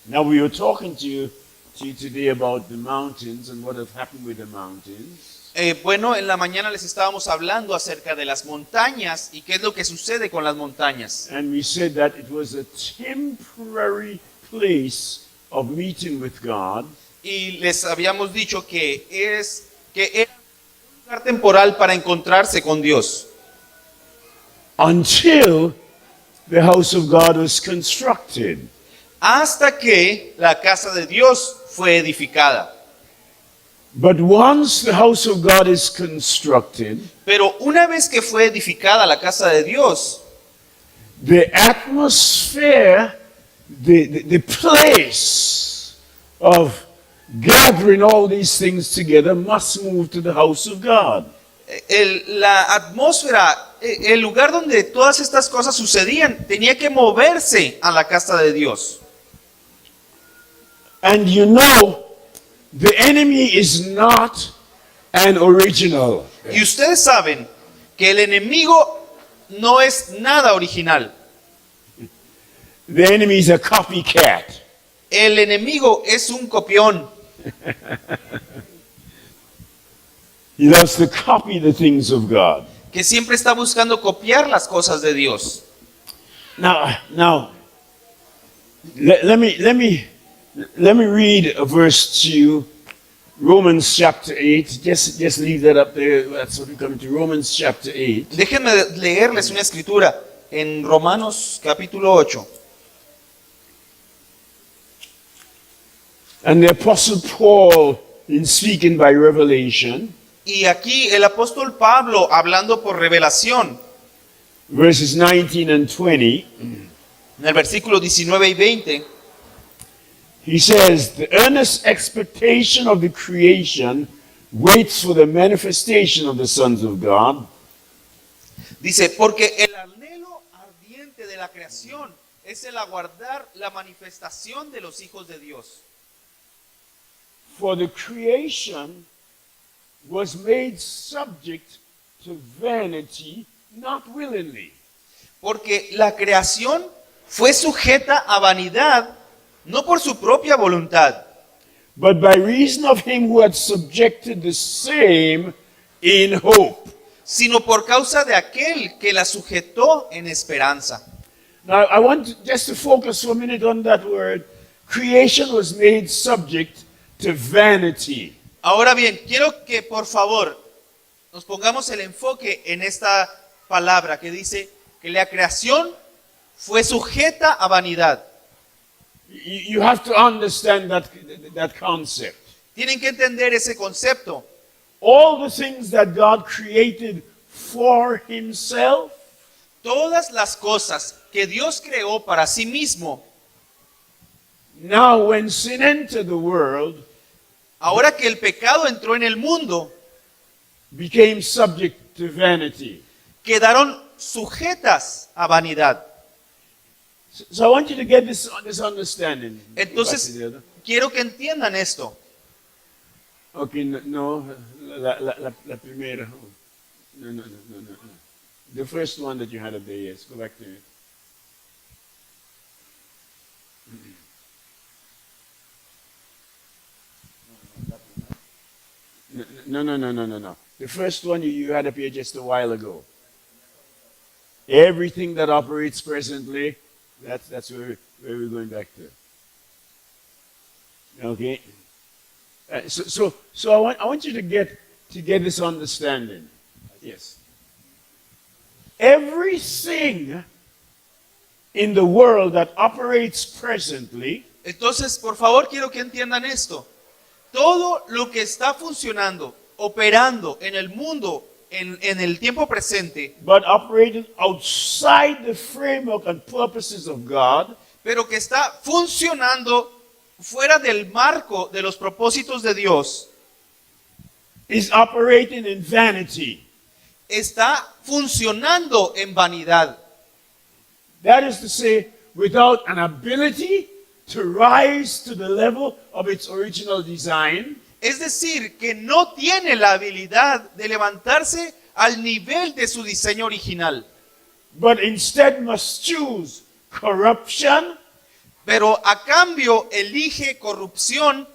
Now we were talking to you today about the mountains and what have happened with the mountains. Bueno, en la mañana les estábamos hablando acerca de las montañas y qué es lo que sucede con las montañas. And we said that it was a temporary place of meeting with God. Y les habíamos dicho que era un lugar temporal para encontrarse con Dios. Until the house of God was constructed. Hasta que la casa de Dios fue edificada. But once the house of God is constructed, Pero una vez que fue edificada la casa de Dios, the atmosphere, the place of gathering all these things together must move to the house of God. la atmósfera, el lugar donde todas estas cosas sucedían, tenía que moverse a la casa de Dios. And you know, the enemy is not an original. Y ustedes saben que el enemigo no es nada original. The enemy is a copycat. El enemigo es un copión. He loves to copy the things of God. Que siempre está buscando copiar las cosas de Dios. Now, let me read a verse to you. Romans chapter 8. Just leave that up there. That's what we're coming to. Romans chapter 8. Déjenme leerles una escritura en Romanos capítulo 8. And the Apostle Paul, in speaking by revelation, Y aquí el apóstol Pablo, hablando por revelación, verses 19 and 20, en el versículo 19 y 20, he says, the earnest expectation of the creation waits for the manifestation of the sons of God. dice, porque el anhelo ardiente de la creación es el aguardar la manifestación de los hijos de Dios. For the creation was made subject to vanity, not willingly. Porque la creación fue sujeta a vanidad, no por su propia voluntad, But by reason of him who had subjected the same in hope. sino por causa de aquel que la sujetó en esperanza. Now, I want just to focus for a minute on that word. Creation was made subject to vanity. Ahora bien, quiero que por favor nos pongamos el enfoque en esta palabra que dice que la creación fue sujeta a vanidad. You have to understand that concept. Tienen que entender ese concepto. All the things that God created for himself, Todas las cosas que Dios creó para sí mismo, now when sin entered the world, ahora que el pecado entró en el mundo, became subject to vanity. quedaron sujetas a vanidad. So I want you to get this understanding. Entonces, quiero que entiendan esto. Okay, no, la primera. No. The first one that you had up there, yes. Go back to it. No. The first one you had up here just a while ago. Everything that operates presently, that's where we're going back to. Okay. So I want you to get this understanding. Yes. Everything in the world that operates presently Entonces, por favor, quiero que entiendan esto. Todo lo que está funcionando, operando en el mundo, en el tiempo presente, but operating outside the framework and purposes of God, pero que está funcionando fuera del marco de los propósitos de Dios, is operating in vanity. está funcionando en vanidad. That is to say, without an ability to rise to the level of its original design, Es decir, que no tiene la habilidad de levantarse al nivel de su diseño original, but instead must choose corruption, pero a cambio elige corrupción,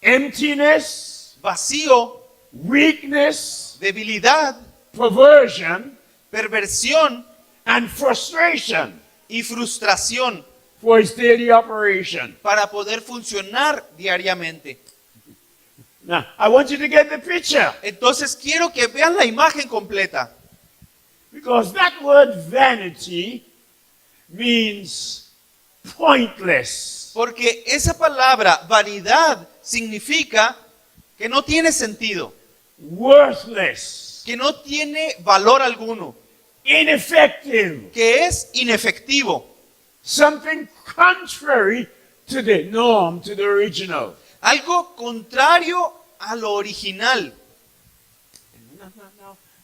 emptiness, vacío, weakness, debilidad, perversion, perversión and frustration y frustración for his daily operation. para poder funcionar diariamente. Now, I want you to get the picture, Entonces quiero que vean la imagen completa, because that word vanity means pointless. porque esa palabra vanidad significa que no tiene sentido, Worthless, que no tiene valor alguno, ineffective, que es inefectivo, something contrary to the norm, to the original. algo contrario a lo original.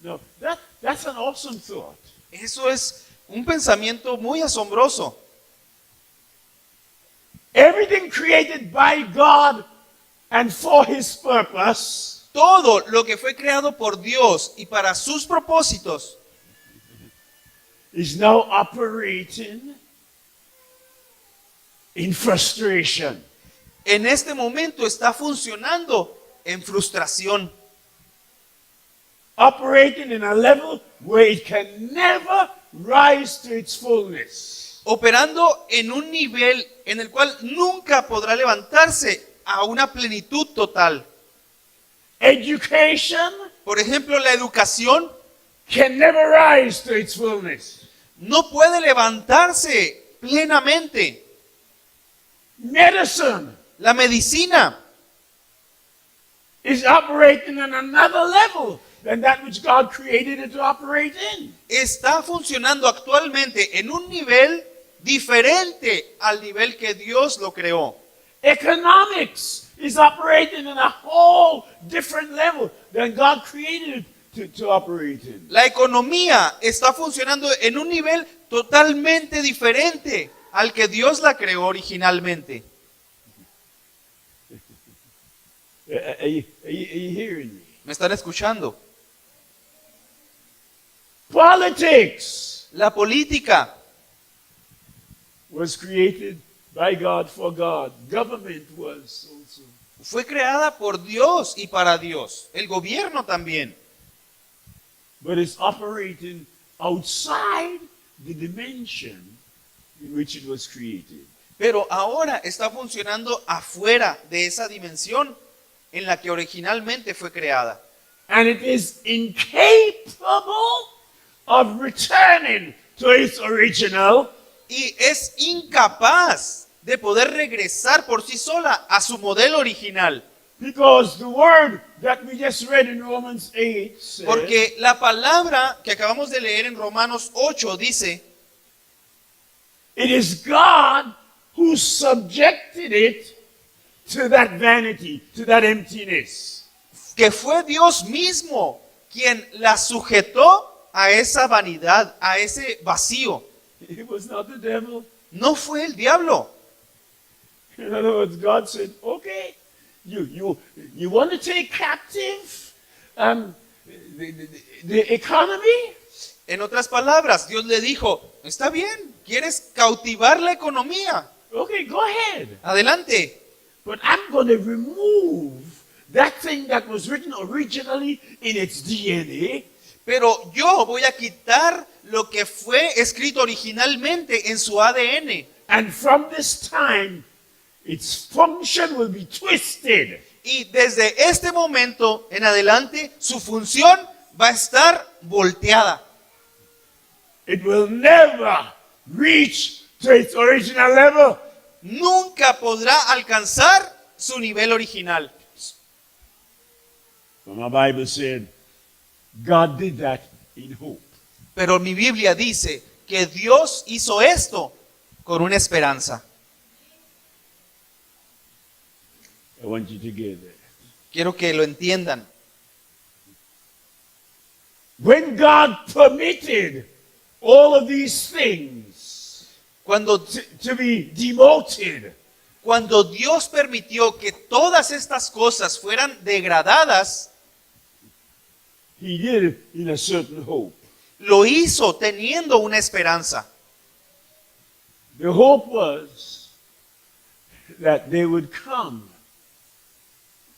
No. That's an awesome thought. Eso es un pensamiento muy asombroso. Everything created by God and for his purpose Todo lo que fue creado por Dios y para sus propósitos is now operating in frustration. en este momento está funcionando en frustración, Operating in a level where it can never rise to its fullness. operando en un nivel en el cual nunca podrá levantarse a una plenitud total. Education Por ejemplo, la educación can never rise to its fullness. no puede levantarse plenamente. Medicine La medicina is operating on another level than that which God created it to operate in. está funcionando actualmente en un nivel diferente al nivel que Dios lo creó. Economics is operating in a whole different level than God created it to operate in. La economía está funcionando en un nivel totalmente diferente al que Dios la creó originalmente. Are you hearing me? ¿Me están escuchando? Politics La política was created by God for God. Government was also. fue creada por Dios y para Dios. El gobierno también. But it's operating outside the dimension in which it was created. Pero ahora está funcionando afuera de esa dimensión en la que originalmente fue creada. And it is incapable of returning to its original Y es incapaz de poder regresar por sí sola a su modelo original. because the word that we just read in Romans 8 says, Porque la palabra que acabamos de leer en Romanos 8 dice, it is God who subjected it to that vanity, to that emptiness. que fue Dios mismo quien la sujetó a esa vanidad, a ese vacío. It was not the devil. No fue el diablo. In other words, God said, okay, you want to take captive the economy? En otras palabras, Dios le dijo, está bien, ¿quieres cautivar la economía? Okay, go ahead. Adelante. But I'm going to remove that thing that was written originally in its DNA Pero yo voy a quitar lo que fue escrito originalmente en su ADN. and from this time, its function will be twisted. Y desde este momento en adelante, su función va a estar volteada. It will never reach to its original level. Nunca podrá alcanzar su nivel original. But my Bible said, God did that in hope. Pero mi Biblia dice que Dios hizo esto con una esperanza. I want you to get there. Quiero que lo entiendan. When God permitted all of these things Cuando to be demoted, Cuando Dios permitió que todas estas cosas fueran degradadas, He did it in a certain hope. lo hizo teniendo una esperanza. The hope was that they would come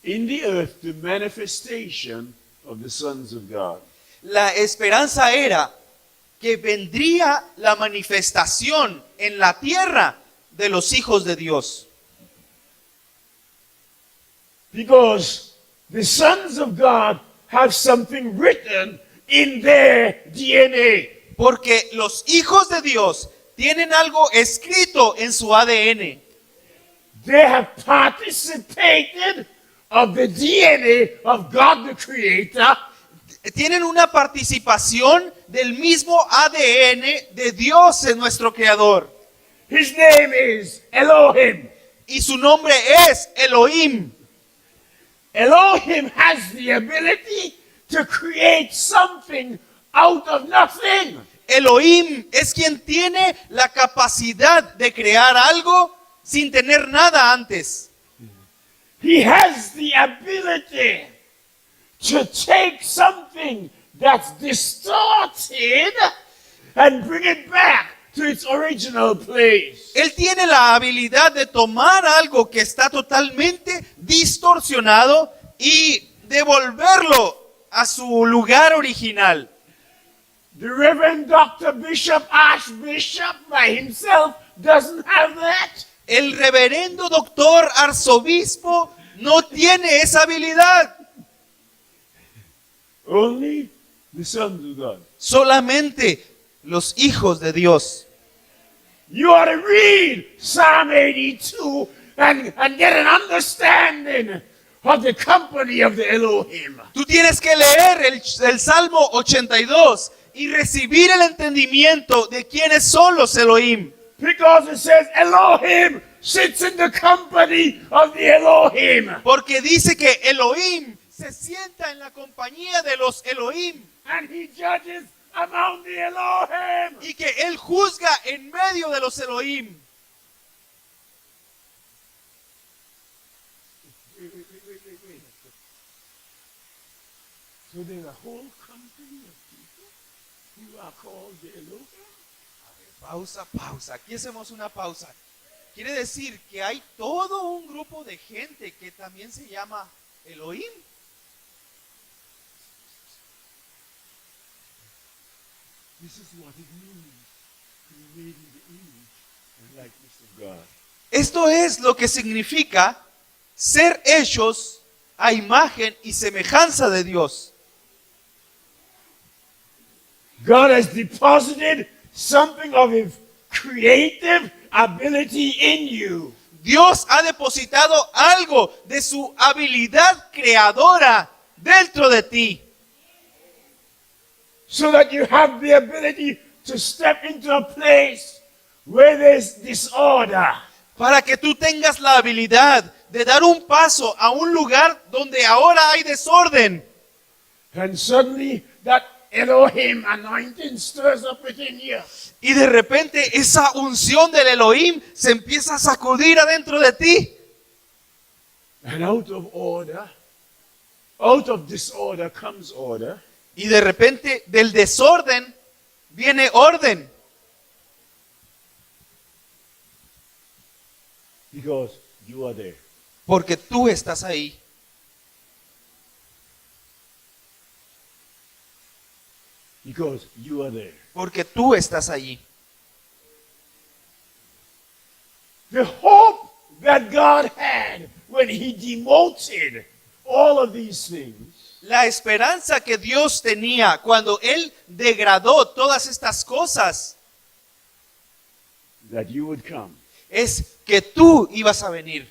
in the earth the manifestation of the sons of God. La esperanza era que vendría la manifestación en la tierra de los hijos de Dios. Because the sons of God have something written in their DNA. Porque los hijos de Dios tienen algo escrito en su ADN. They have participated of the DNA of God the Creator. Tienen una participación del mismo ADN de Dios, en nuestro Creador. His name is Elohim. Y su nombre es Elohim. Elohim has the ability to create something out of nothing. Elohim es quien tiene la capacidad de crear algo sin tener nada antes. He has the ability to take something that's distorted and bring it back to its original place. Él tiene la habilidad de tomar algo que está totalmente distorsionado y devolverlo a su lugar original. The Reverend Dr. Bishop Archbishop by himself doesn't have that. El reverendo doctor arzobispo no tiene esa habilidad. Only the sons of God. Solamente los hijos de Dios. You ought to read Psalm 82 and get an understanding of the company of the Elohim. Tú tienes que leer el Salmo 82 y recibir el entendimiento de quiénes son los Elohim. Because it says Elohim sits in the company of the Elohim. Porque dice que Elohim se sienta en la compañía de los Elohim. And he judges among the Elohim. Y que Él juzga en medio de los Elohim. Wait. So there's a whole company of people who are called the Elohim. Pausa. Aquí hacemos una pausa. Quiere decir que hay todo un grupo de gente que también se llama Elohim. This is what it means to be made in the image and likeness of God. Esto es lo que significa ser hechos a imagen y semejanza de Dios. God has deposited something of his creative ability in you. Dios ha depositado algo de su habilidad creadora dentro de ti. So that you have the ability to step into a place where there's disorder. Para que tú tengas la habilidad de dar un paso a un lugar donde ahora hay desorden. And suddenly that Elohim anointing stirs up within you. Y de repente esa unción del Elohim se empieza a sacudir adentro de ti. And out of order, out of disorder comes order. Y de repente del desorden viene orden. Because you are there. Porque tú estás ahí. Because you are there. Porque tú estás allí. The hope that God had when he demoted all of these things La esperanza que Dios tenía cuando Él degradó todas estas cosas that you would come. es que tú ibas a venir.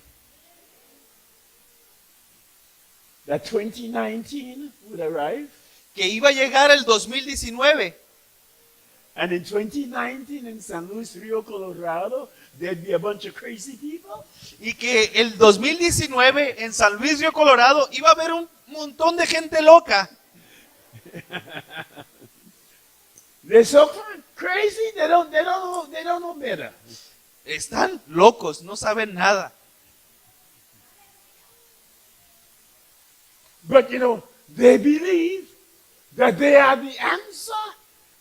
That 2019 would arrive. Que iba a llegar el 2019. And in 2019 in San Luis Rio, Colorado, there'd be a bunch of crazy people. Y que el 2019 en San Luis Río Colorado iba a haber un montón de gente loca. They're so crazy, they don't know better. Están locos, no saben nada. But you know, they believe that they are the answer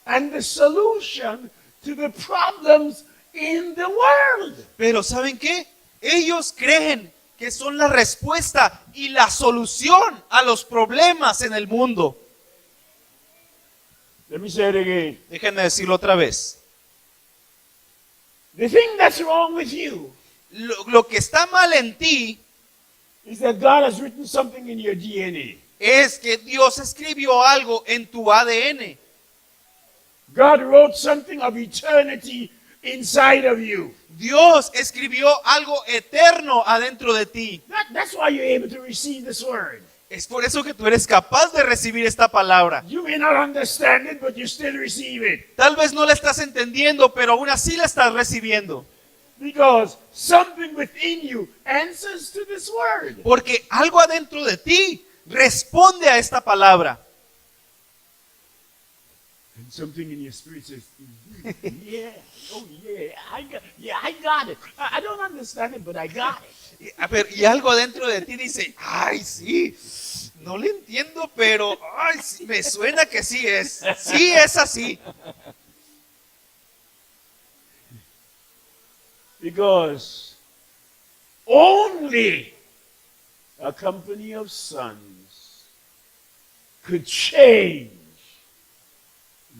and the solution to the problems in the world. Pero ¿saben qué? Ellos creen que son la respuesta y la solución a los problemas en el mundo. Let me say it again. Déjenme decirlo otra vez. The thing that's wrong with you Lo que está mal en ti is that God has written something in your DNA. es que Dios escribió algo en tu ADN. God wrote something of eternity inside of you. Dios escribió algo eterno adentro de ti. That's why you're able to receive this word. Es por eso que tú eres capaz de recibir esta palabra. You may not understand it, but you still receive it. Tal vez no la estás entendiendo, pero aún así la estás recibiendo. Because something within you answers to this word. Porque algo adentro de ti responde a esta palabra. And something in your spirit says, yeah, oh yeah, I got it. I don't understand it, but I got it. Y algo adentro de ti dice, ay, sí, no le entiendo, pero ay, sí, me suena que sí es así. Because only a company of sons could change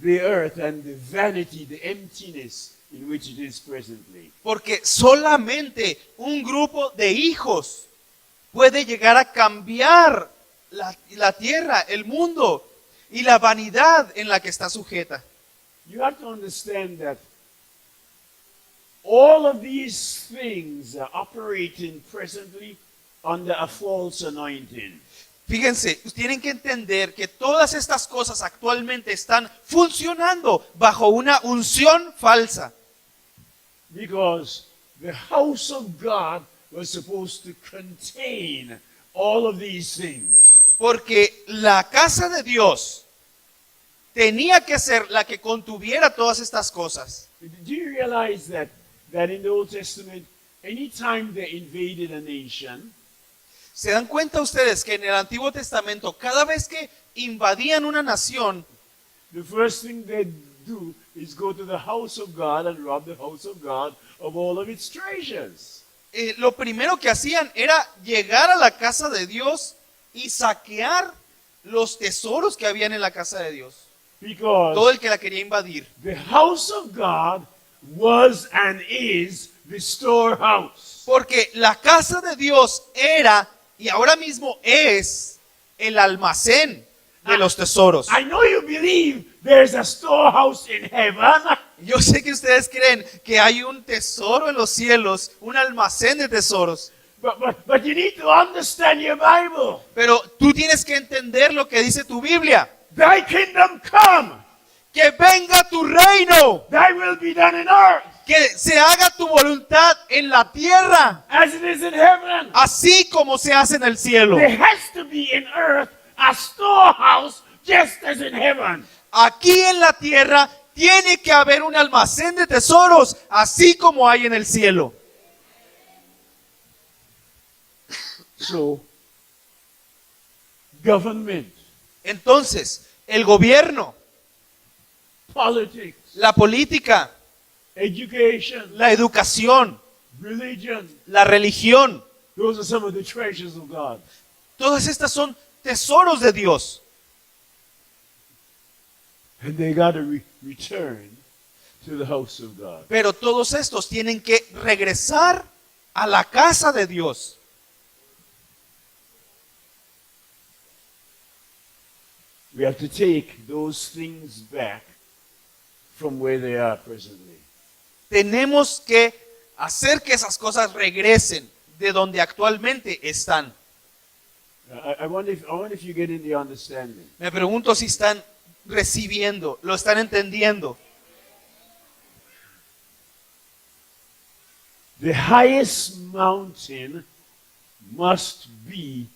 the earth and the vanity, the emptiness in which it is presently. Porque solamente un grupo de hijos puede llegar a cambiar la tierra, el mundo y la vanidad en la que está sujeta. You have to understand that all of these things are operating presently under a false anointing. Fíjense, tienen que entender que todas estas cosas actualmente están funcionando bajo una unción falsa. Because the house of God was supposed to contain all of these things. Porque la casa de Dios tenía que ser la que contuviera todas estas cosas. Do you realize that in the Old Testament, anytime they invaded a nation, ¿Se dan cuenta ustedes que en el Antiguo Testamento, cada vez que invadían una nación, the first thing they do is go to the house of God and rob the house of God of all of its treasures? lo primero que hacían era llegar a la casa de Dios y saquear los tesoros que habían en la casa de Dios? Todo Because el que la quería invadir. the house of God was and is the storehouse. Porque la casa de Dios era y ahora mismo es el almacén de los tesoros. I know you believe there's a storehouse in heaven, Yo sé que ustedes creen que hay un tesoro en los cielos, un almacén de tesoros. but you need to understand your Bible. Pero tú tienes que entender lo que dice tu Biblia. Thy kingdom come, Que venga tu reino. thy will be done in earth Que se haga tu voluntad en la tierra, as it is in heaven. así como se hace en el cielo. There has to be in earth a storehouse just as in heaven. Aquí en la tierra tiene que haber un almacén de tesoros, así como hay en el cielo. So, government, Entonces, el gobierno, politics, la política, education, la educación, religion, la religión, those are some of the treasures of God. todas estas son tesoros de Dios. And they got to return to the house of God. Pero todos estos tienen que regresar a la casa de Dios. We have to take those things back from where they are presently. Tenemos que hacer que esas cosas regresen de donde actualmente están. I wonder if you get in the understanding. Me pregunto si están recibiendo, lo están entendiendo. The highest mountain must be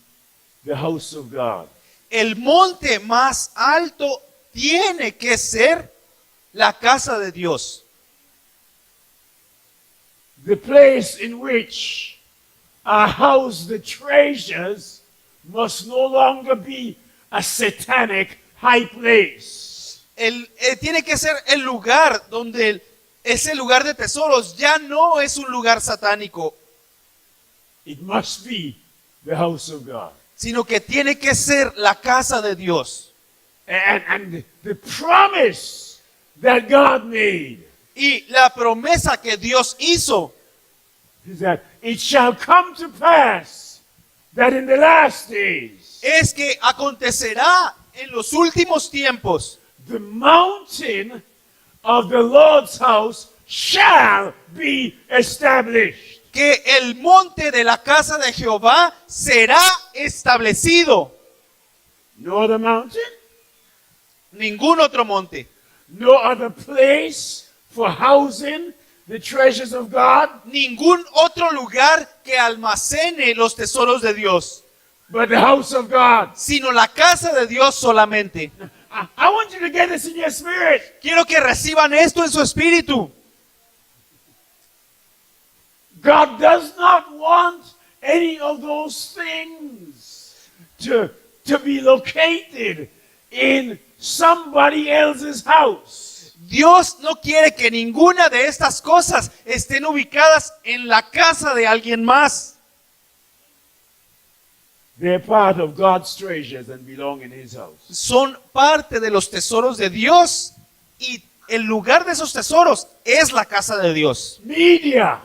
the house of God. El monte más alto tiene que ser la casa de Dios. The place in which are housed the treasures must no longer be a satanic high place. Tiene que ser el lugar donde ese lugar de tesoros ya no es un lugar satánico, It must be the house of God. sino que tiene que ser la casa de Dios. And the promise that God made Y la promesa que Dios hizo is that it shall come to pass that in the last days es que acontecerá en los últimos tiempos the mountain of the Lord's house shall be established. que el monte de la casa de Jehová será establecido. No other mountain, Ningún otro monte, no other place for housing the treasures of God, ningún otro lugar que almacene los tesoros de Dios, but the house of God. sino la casa de Dios solamente. I want you to get this in your spirit. Quiero que reciban esto en su espíritu. God does not want any of those things to be located in somebody else's house. Dios no quiere que ninguna de estas cosas estén ubicadas en la casa de alguien más. They're part of God's treasures and belong in His house. Son parte de los tesoros de Dios y el lugar de esos tesoros es la casa de Dios. Media,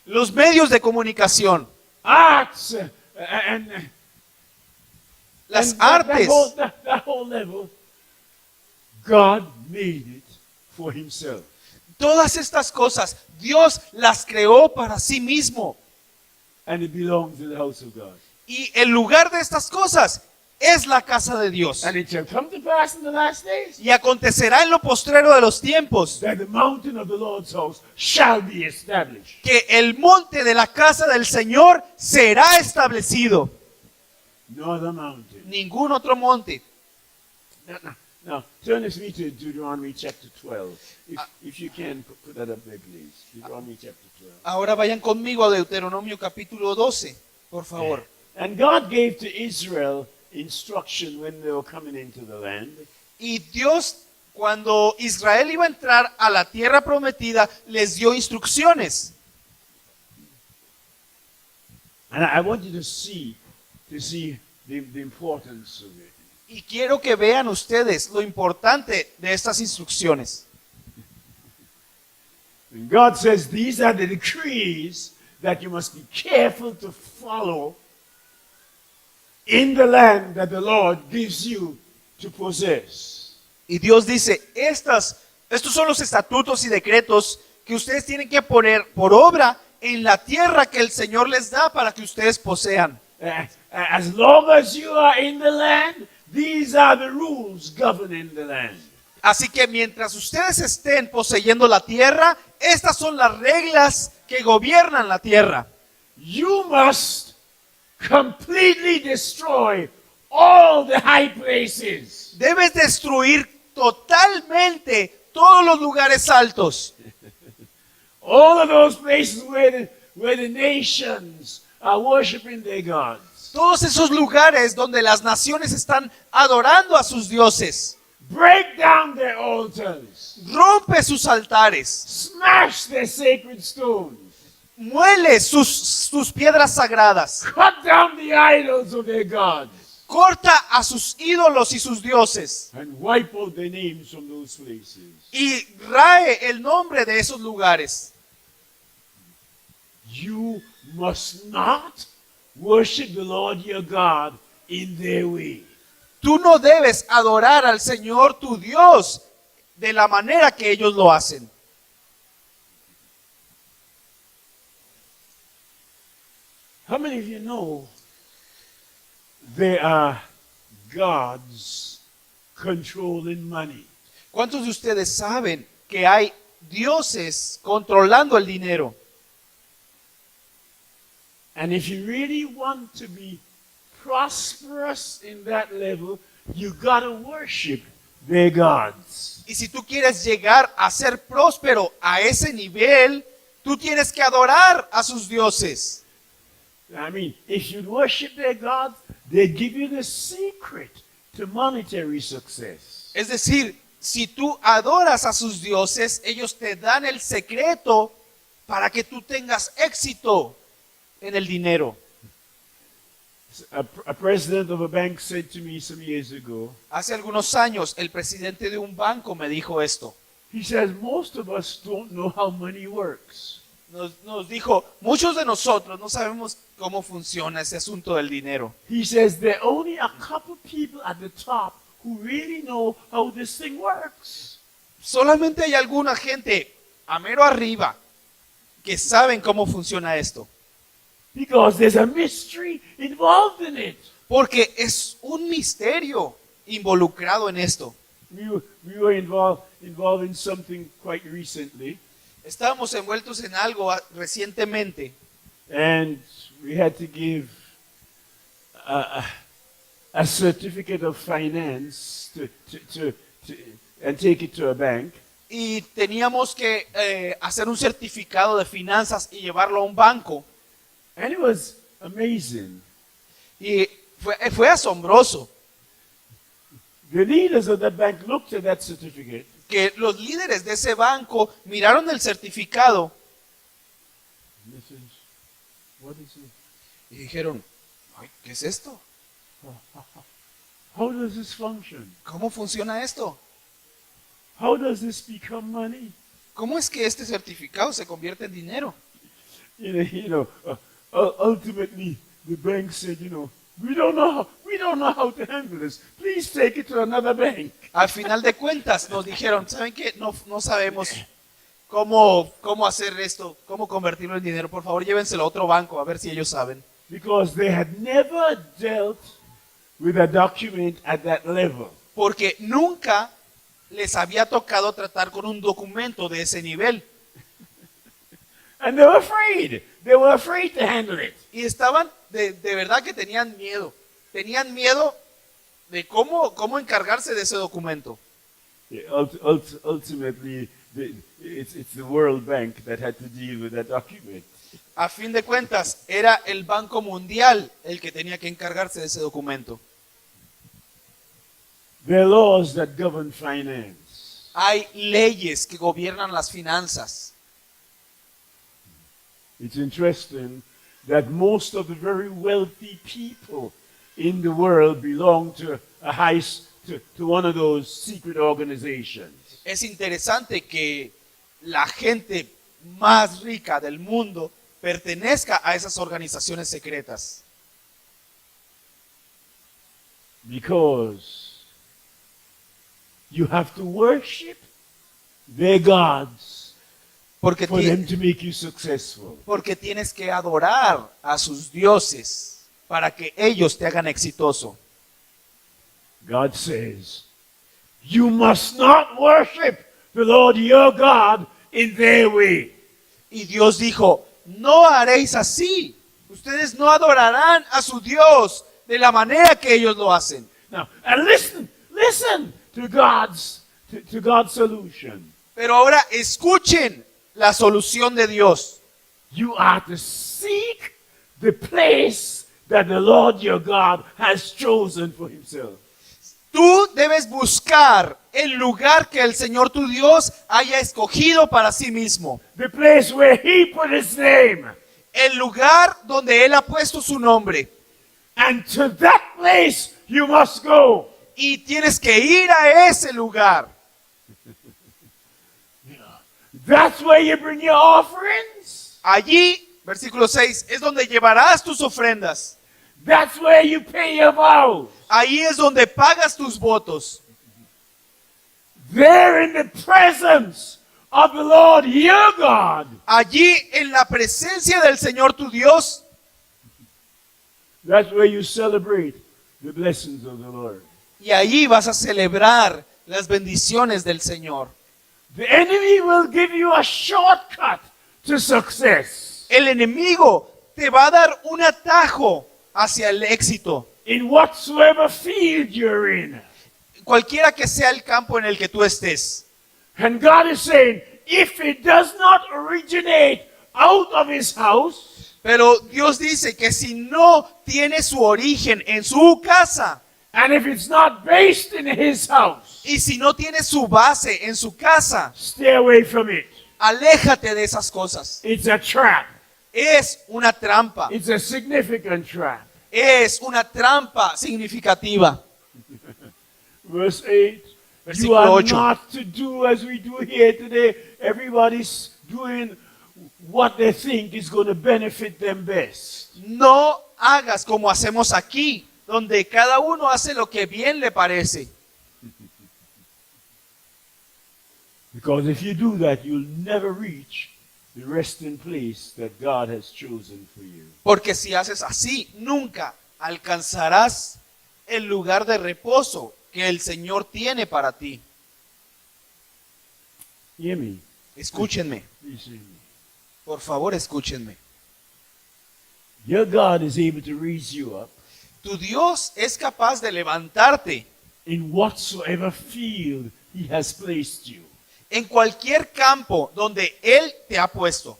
Los medios de comunicación, arts, and las and that artes, whole level, God made it for Himself. todas estas cosas, Dios las creó para sí mismo. And it belongs to the house of God. Y el lugar de estas cosas es la casa de Dios. And it shall come to pass in the last days Y acontecerá en lo postrero de los tiempos that the mountain of the Lord's house shall be established. que el monte de la casa del Señor será establecido. No other mountain. Ningún otro monte. Now, turn with me to Deuteronomy chapter 12. If you can, put that up there, please. Deuteronomy chapter 12. Ahora vayan conmigo a Deuteronomio capítulo 12, por favor. And God gave to Israel instruction when they were coming into the land. Y Dios, cuando Israel iba a entrar a la tierra prometida, les dio instrucciones. And I want you to see the importance of it. Y quiero que vean ustedes lo importante de estas instrucciones. And God says these are the decrees that you must be careful to follow in the land that the Lord gives you to possess. Y Dios dice, estos son los estatutos y decretos que ustedes tienen que poner por obra en la tierra que el Señor les da para que ustedes posean. As long as you are in the land, these are the rules governing the land. Así que mientras ustedes estén poseyendo la tierra, estas son las reglas que gobiernan la tierra. You must completely destroy all the high places. Debes destruir totalmente todos los lugares altos. All of those places where the nations are worshiping their gods. Todos esos lugares donde las naciones están adorando a sus dioses. Break down their altars. Rompe sus altares. Smash their sacred stones. Muele sus piedras sagradas. Cut down the idols of their gods. Corta a sus ídolos y sus dioses. And wipe out their names from those places. Y rae el nombre de esos lugares. You must not worship the Lord your God in their way. Tú no debes adorar al Señor tu Dios de la manera que ellos lo hacen. How many of you know there are gods controlling money? ¿Cuántos de ustedes saben que hay dioses controlando el dinero? And if you really want to be prosperous in that level, you gotta worship their gods. Y si tú quieres llegar a ser próspero a ese nivel, tú tienes que adorar a sus dioses. I mean, if you worship their gods, they give you the secret to monetary success. Es decir, si tú adoras a sus dioses, ellos te dan el secreto para que tú tengas éxito en el dinero. A president of a bank said to me some years ago, Hace algunos años, el presidente de un banco me dijo esto. he says, most of us don't know how money works. Nos dijo, muchos de nosotros no sabemos cómo funciona ese asunto del dinero. He says there are only a couple people at the top who really know how this thing works. Solamente hay alguna gente a mero arriba que saben cómo funciona esto. Because there's a mystery involved in it. Porque es un misterio involucrado en esto. We were involved in something quite recently, Estábamos envueltos en algo recientemente and we had to give a certificate of finance and take it to a bank. y teníamos que hacer un certificado de finanzas y llevarlo a un banco. And it was amazing. Y fue asombroso The leaders of that bank looked at that certificate que los líderes de ese banco miraron el certificado and they said, what is it? y dijeron, "Ay, ¿qué es esto? How does this function? ¿Cómo funciona esto? How does this become money? ¿Cómo es que este certificado se convierte en dinero?" Ultimately, the bank said, we don't know how to handle this. Please take it to another bank. Al final de cuentas nos dijeron, ¿saben qué? No sabemos cómo hacer esto, cómo convertirlo en dinero. Por favor, llévenselo a otro banco a ver si ellos saben. Because they had never dealt with a document at that level. Porque nunca les había tocado tratar con un documento de ese nivel. And they were afraid. They were afraid to handle it. Y estaban, de verdad que tenían miedo. Tenían miedo de cómo encargarse de ese documento. Ultimately, it's the World Bank that had to deal with that document. A fin de cuentas, era el Banco Mundial el que tenía que encargarse de ese documento. There are laws that govern finance. Hay leyes que gobiernan las finanzas. It's interesting that most of the very wealthy people in the world belong to to one of those secret organizations. Es interesante que la gente más rica del mundo pertenezca a esas organizaciones secretas. Because you have to worship their gods Porque, for them to make you successful. porque tienes que adorar a sus dioses para que ellos te hagan exitoso. God says, you must not worship the Lord your God in their way. Y Dios dijo, no haréis así. Ustedes no adorarán a su Dios de la manera que ellos lo hacen. Now, and listen to God's solution. Pero ahora escuchen la solución de Dios. You are to seek the place that the Lord your God has chosen for himself. Tú debes buscar el lugar que el Señor tu Dios haya escogido para sí mismo. The place where he put his name. El lugar donde Él ha puesto su nombre. And to that place you must go. Y tienes que ir a ese lugar. That's where you bring your offerings. Allí, versículo 6, es donde llevarás tus ofrendas. That's where you pay your vows. Ahí es donde pagas tus votos. There in the presence of the Lord your God. Allí en la presencia del Señor tu Dios. That's where you celebrate the blessings of the Lord. Y allí vas a celebrar las bendiciones del Señor. The enemy will give you a shortcut to success El enemigo te va a dar un atajo hacia el éxito. in whatsoever field you're in. Cualquiera que sea el campo en el que tú estés. And God is saying, if it does not originate out of his house, Pero Dios dice que si no tiene su origen en su casa, And if it's not based in his house, Y si no tiene su base en su casa, stay away from it. aléjate de esas cosas. It's a trap. Es una trampa. It's a significant trap. Es una trampa significativa. Verse 8. You Versículo are 8. not to do as we do here today. Everybody's doing what they think is going to benefit them best. No hagas como hacemos aquí, donde cada uno hace lo que bien le parece. Because if you do that, you'll never reach the resting place that God has chosen for you. Porque si haces así, nunca alcanzarás el lugar de reposo que el Señor tiene para ti. Hear me. Escúchenme, Please hear me. por favor, escúchenme. Your God is able to raise you up Tu Dios es capaz de levantarte in whatsoever field He has placed you. en cualquier campo donde Él te ha puesto.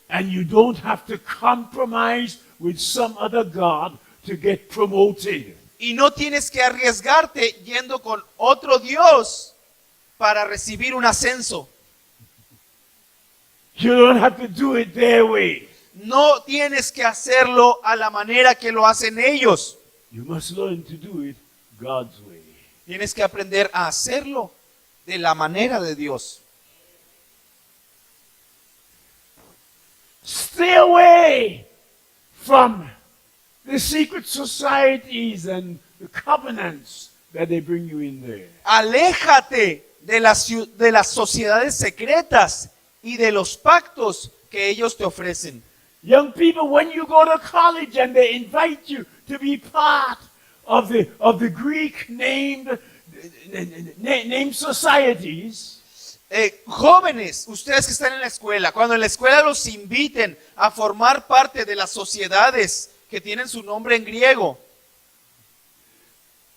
And you don't have to compromise with some other God to get promoted. Y no tienes que arriesgarte yendo con otro Dios para recibir un ascenso. You don't have to do it their way. No tienes que hacerlo a la manera que lo hacen ellos. You must learn to do it God's way. Tienes que aprender a hacerlo de la manera de Dios. Stay away from the secret societies and the covenants that they bring you in there. Aléjate de de las sociedades secretas y de los pactos que ellos te ofrecen. Young people, when you go to college and they invite you to be part of the Greek named societies, Jóvenes, ustedes que están en la escuela, cuando en la escuela los inviten a formar parte de las sociedades que tienen su nombre en griego,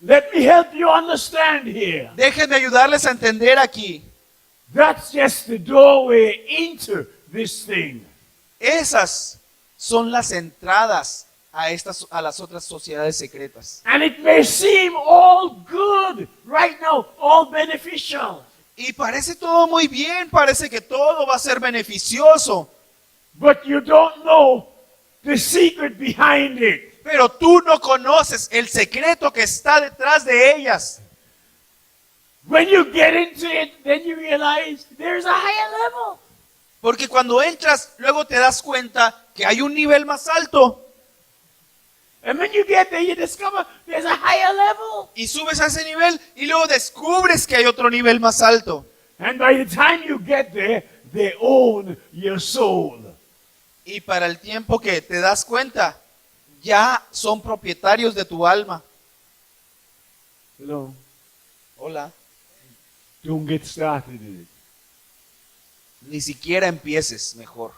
let me help you understand here. déjenme ayudarles a entender aquí. That's just the doorway into this thing. Esas son las entradas a las otras sociedades secretas. And it may seem all good right now, all beneficial. Y parece todo muy bien, parece que todo va a ser beneficioso, But you don't know the secret behind it. pero tú no conoces el secreto que está detrás de ellas. When you get into it, then you realize there's a higher level. Porque cuando entras, luego te das cuenta que hay un nivel más alto. And when you get there, you discover there's a higher level. Y subes a ese nivel y luego descubres que hay otro nivel más alto. And by the time you get there, they own your soul. Y para el tiempo que te das cuenta, ya son propietarios de tu alma. Hello. Hola. Don't get started in it. Ni siquiera empieces mejor.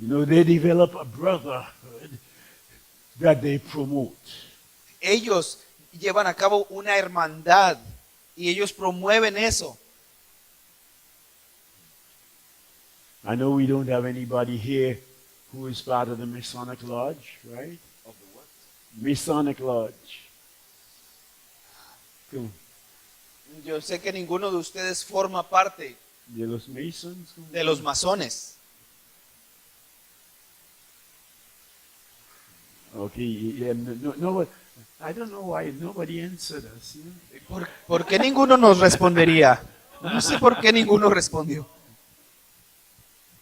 You know, they develop a brotherhood that they promote. Ellos llevan a cabo una hermandad y ellos promueven eso. I know we don't have anybody here who is part of the Masonic Lodge, right? Masonic Lodge. Come. Yo sé que ninguno de ustedes forma parte De los Masons. de los masones. Okay, yeah, no, I don't know why nobody answered us. You know? ¿Por qué ninguno nos respondería? No sé por qué ninguno respondió.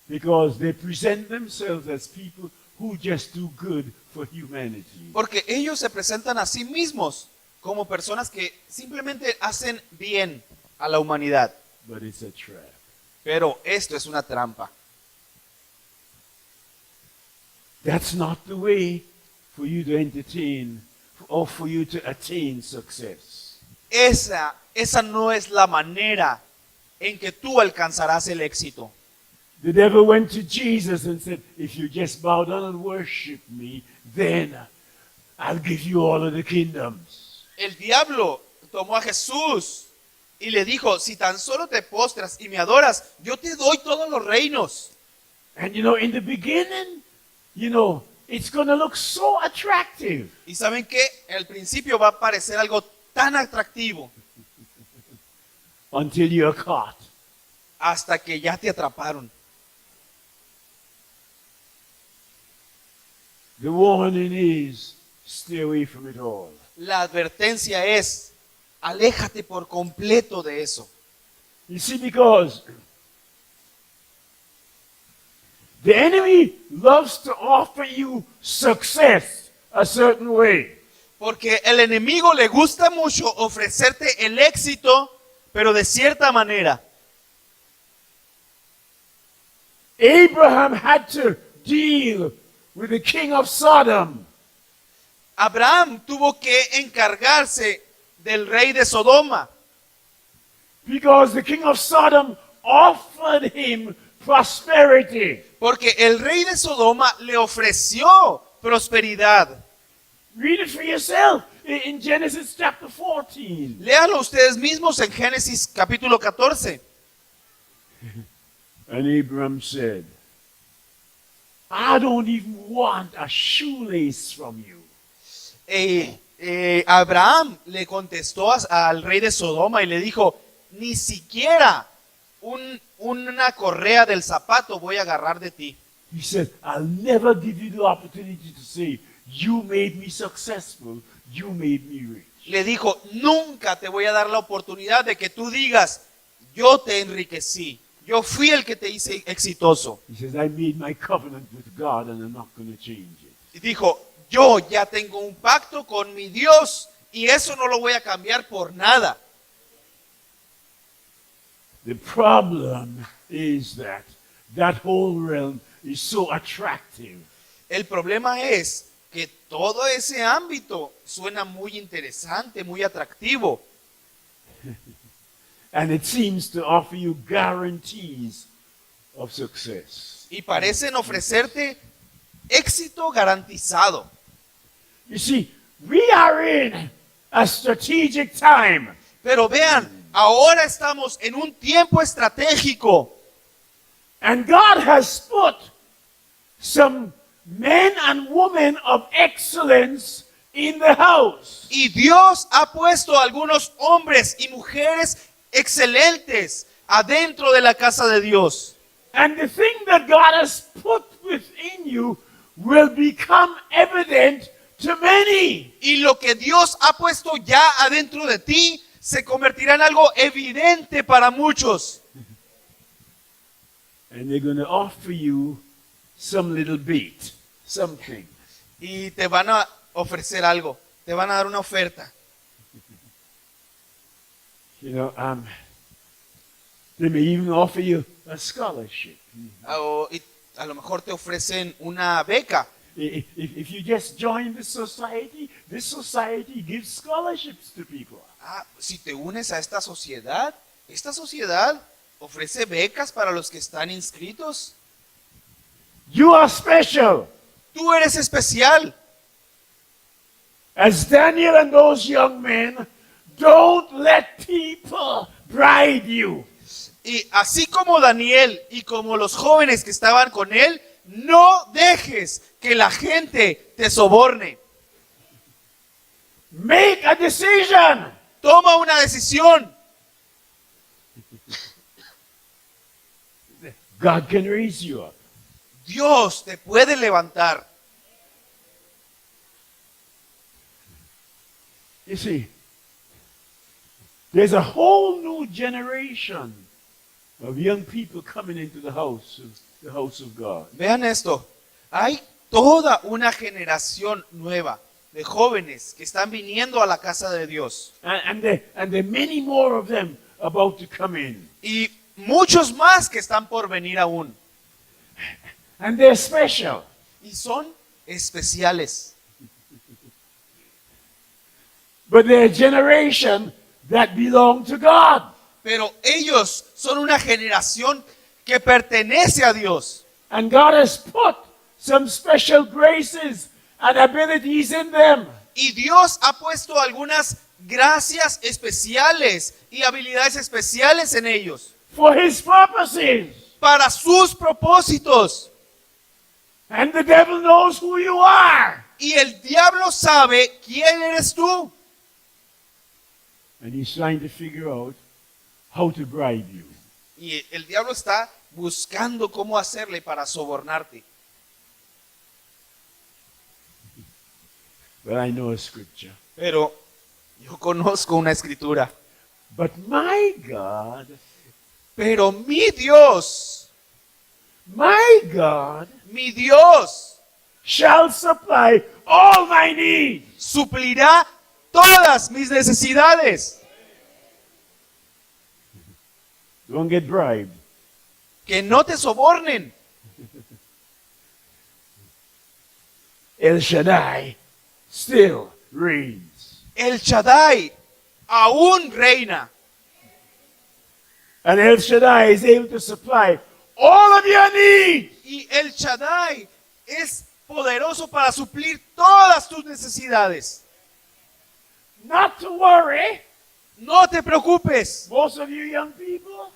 Because they present themselves as people who just do good for humanity. Porque ellos se presentan a sí mismos como personas que simplemente hacen bien a la humanidad. But it's a trap. Pero esto es una trampa. That's not the way for you to entertain or for you to attain success. Esa no es la manera en que tú alcanzarás el éxito. The devil went to Jesus and said, if you just bow down and worship me, then I'll give you all of the kingdoms. El diablo tomó a Jesús y le dijo, si tan solo te postras y me adoras, yo te doy todos los reinos. And you know, in the beginning, you know, it's going to look so attractive Y saben que al principio va a parecer algo tan atractivo until you're caught. hasta que ya te atraparon. The warning is stay away from it all. La advertencia es, aléjate por completo de eso. You see, because the enemy loves to offer you success a certain way. Porque el enemigo le gusta mucho ofrecerte el éxito, pero de cierta manera. Abraham had to deal with the king of Sodom. Abraham tuvo que encargarse del rey de Sodoma, Because the king of Sodom offered him prosperity. porque el rey de Sodoma le ofreció prosperidad. Read it for yourself in Genesis chapter 14. Léanlo ustedes mismos en Génesis capítulo 14. And Abram said, I don't even want a shoelace from you. Abraham le contestó al rey de Sodoma y le dijo, ni siquiera una correa del zapato voy a agarrar de ti. He said, I'll never give you the opportunity to say, you made me successful, you made me rich. Le dijo, nunca te voy a dar la oportunidad de que tú digas, yo te enriquecí, yo fui el que te hice exitoso. He says, I made my covenant with God and I'm not going to change it. Y dijo, yo ya tengo un pacto con mi Dios y eso no lo voy a cambiar por nada. The problem is that whole realm is so attractive. El problema es que todo ese ámbito suena muy interesante, muy atractivo. And it seems to offer you guarantees of success. Y parecen ofrecerte éxito garantizado. You see, we are in a strategic time. Pero vean, ahora estamos en un tiempo estratégico. And God has put some men and women of excellence in the house. Y Dios ha puesto a algunos hombres y mujeres excelentes adentro de la casa de Dios. And the thing that God has put within you will become evident to many. Y lo que Dios ha puesto ya adentro de ti se convertirá en algo evidente para muchos. And they're going to offer you some little bait, something. Y te van a ofrecer algo, te van a dar una oferta. You know, they may even offer you a scholarship. Y a lo mejor te ofrecen una beca. If you just join this society gives scholarships to people. Si te unes a esta sociedad ofrece becas para los que están inscritos. You are special. Tú eres especial. As Daniel and those young men, don't let people bribe you. Y así como Daniel y como los jóvenes que estaban con él, no dejes que la gente te soborne. Make a decision. Toma una decisión. God can raise you up. Dios te puede levantar. You see, there's a whole new generation of young people coming into the house of God. Vean esto. Hay toda una generación nueva de jóvenes que están viniendo a la casa de Dios. And there are many more of them about to come in. Y muchos más que están por venir aún. And they're special. Y son especiales. But they're a generation that belong to God. Pero ellos son una generación que pertenece a Dios. And God has put some special graces and abilities in them. Y Dios ha puesto algunas gracias especiales y habilidades especiales en ellos. For His purposes. Para sus propósitos. And the devil knows who you are. Y el diablo sabe quién eres tú. And he's trying to figure out how to bribe you. Y el diablo está buscando cómo hacerle para sobornarte. Well, I know a scripture. Pero yo conozco una escritura. But my God, Pero mi Dios shall supply all my needs. suplirá todas mis necesidades. Don't get bribed. Que no te sobornen. El Shaddai still reigns. El Shaddai aún reina. And El Shaddai is able to supply all of your needs. Y el Shaddai es poderoso para suplir todas tus necesidades. Not to worry. No te preocupes. Most of you young people,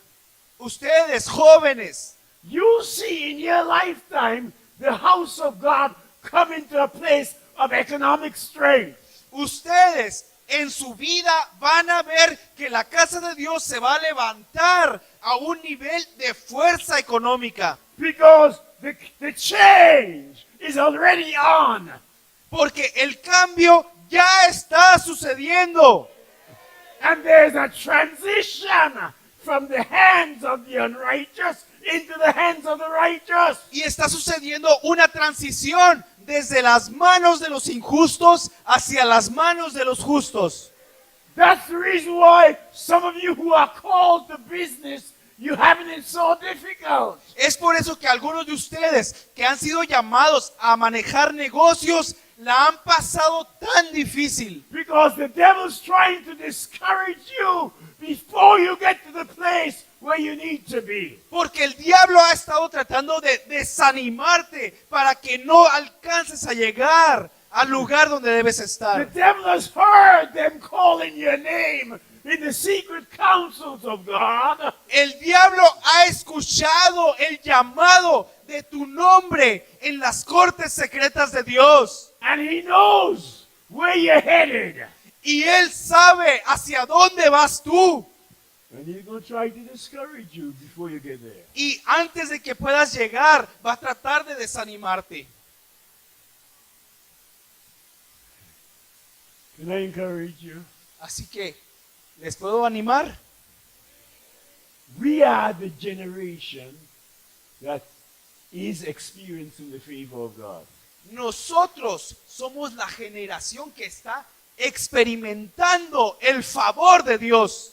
Ustedes, jóvenes, you see in your lifetime the house of God come into a place of economic strength. ustedes en su vida van a ver que la casa de Dios se va a levantar a un nivel de fuerza económica. Because the change is already on. Porque el cambio ya está sucediendo. And there's a transition from the hands of the unrighteous into the hands of the righteous. Y está sucediendo una transición desde las manos de los injustos hacia las manos de los justos. That's the reason why some of you who are called to business, you having it so difficult. Es por eso que algunos de ustedes que han sido llamados a manejar negocios la han pasado tan difícil. Because the devil's trying to discourage you before you get to the place where you need to be. Porque el diablo ha estado tratando de desanimarte para que no alcances a llegar al lugar donde debes The estar. devil has heard them calling your name in the secret councils of God. El diablo ha escuchado el llamado de tu nombre en las cortes secretas de Dios. And he knows where you're headed. Y él sabe hacia dónde vas tú. And he's going to try to discourage you before you get there. Y antes de que puedas llegar, va a tratar de desanimarte. Can I encourage you? Así que, ¿les puedo animar? We are the generation that is experiencing the favor of God. Nosotros somos la generación que está experimentando el favor de Dios.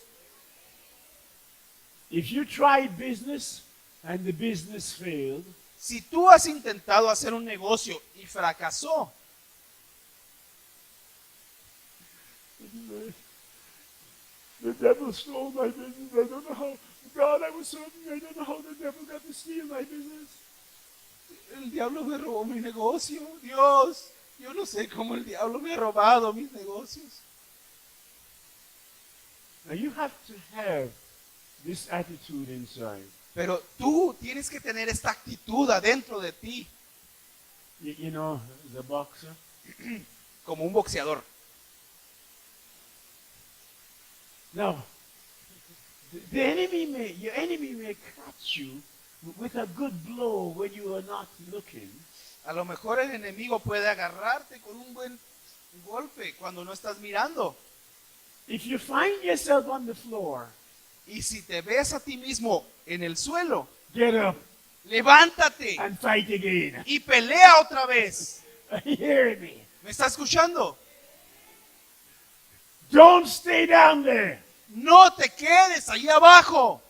If you tried business and the business failed, Si tú has intentado hacer un negocio y fracasó, the devil stole my business. I don't know how. God, I was serving. I don't know how the devil got to steal my business. el diablo me robó mi negocio. Dios, yo no sé cómo el diablo me ha robado mis negocios. Now you have to have this attitude inside. Pero tú tienes que tener esta actitud adentro de ti, You know, the boxer. como un boxeador. Now, your enemy may catch you with a good blow when you are not looking. A lo mejor el enemigo puede agarrarte con un buen golpe cuando no estás mirando. If you find yourself on the floor, Y si te ves a ti mismo en el suelo, get up levántate and fight again. y pelea otra vez. Are you hearing me? ¿Me está escuchando? Don't stay down there. No te quedes ahí abajo.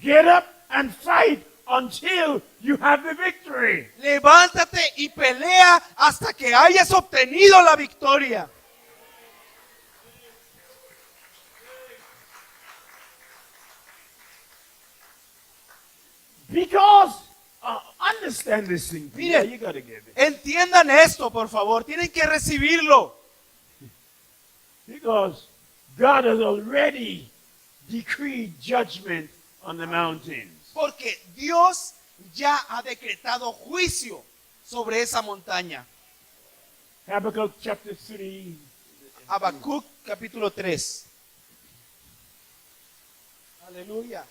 Get up and fight until you have the victory. Levántate y pelea hasta que hayas obtenido la victoria. Because, understand this thing. Peter. Mire. You got to get it. Entiendan esto, por favor. Tienen que recibirlo. Because God has already decreed judgment on the mountains. Porque Dios ya ha decretado juicio sobre esa montaña. Habakkuk chapter 3. Habacuc capítulo 3. Aleluya.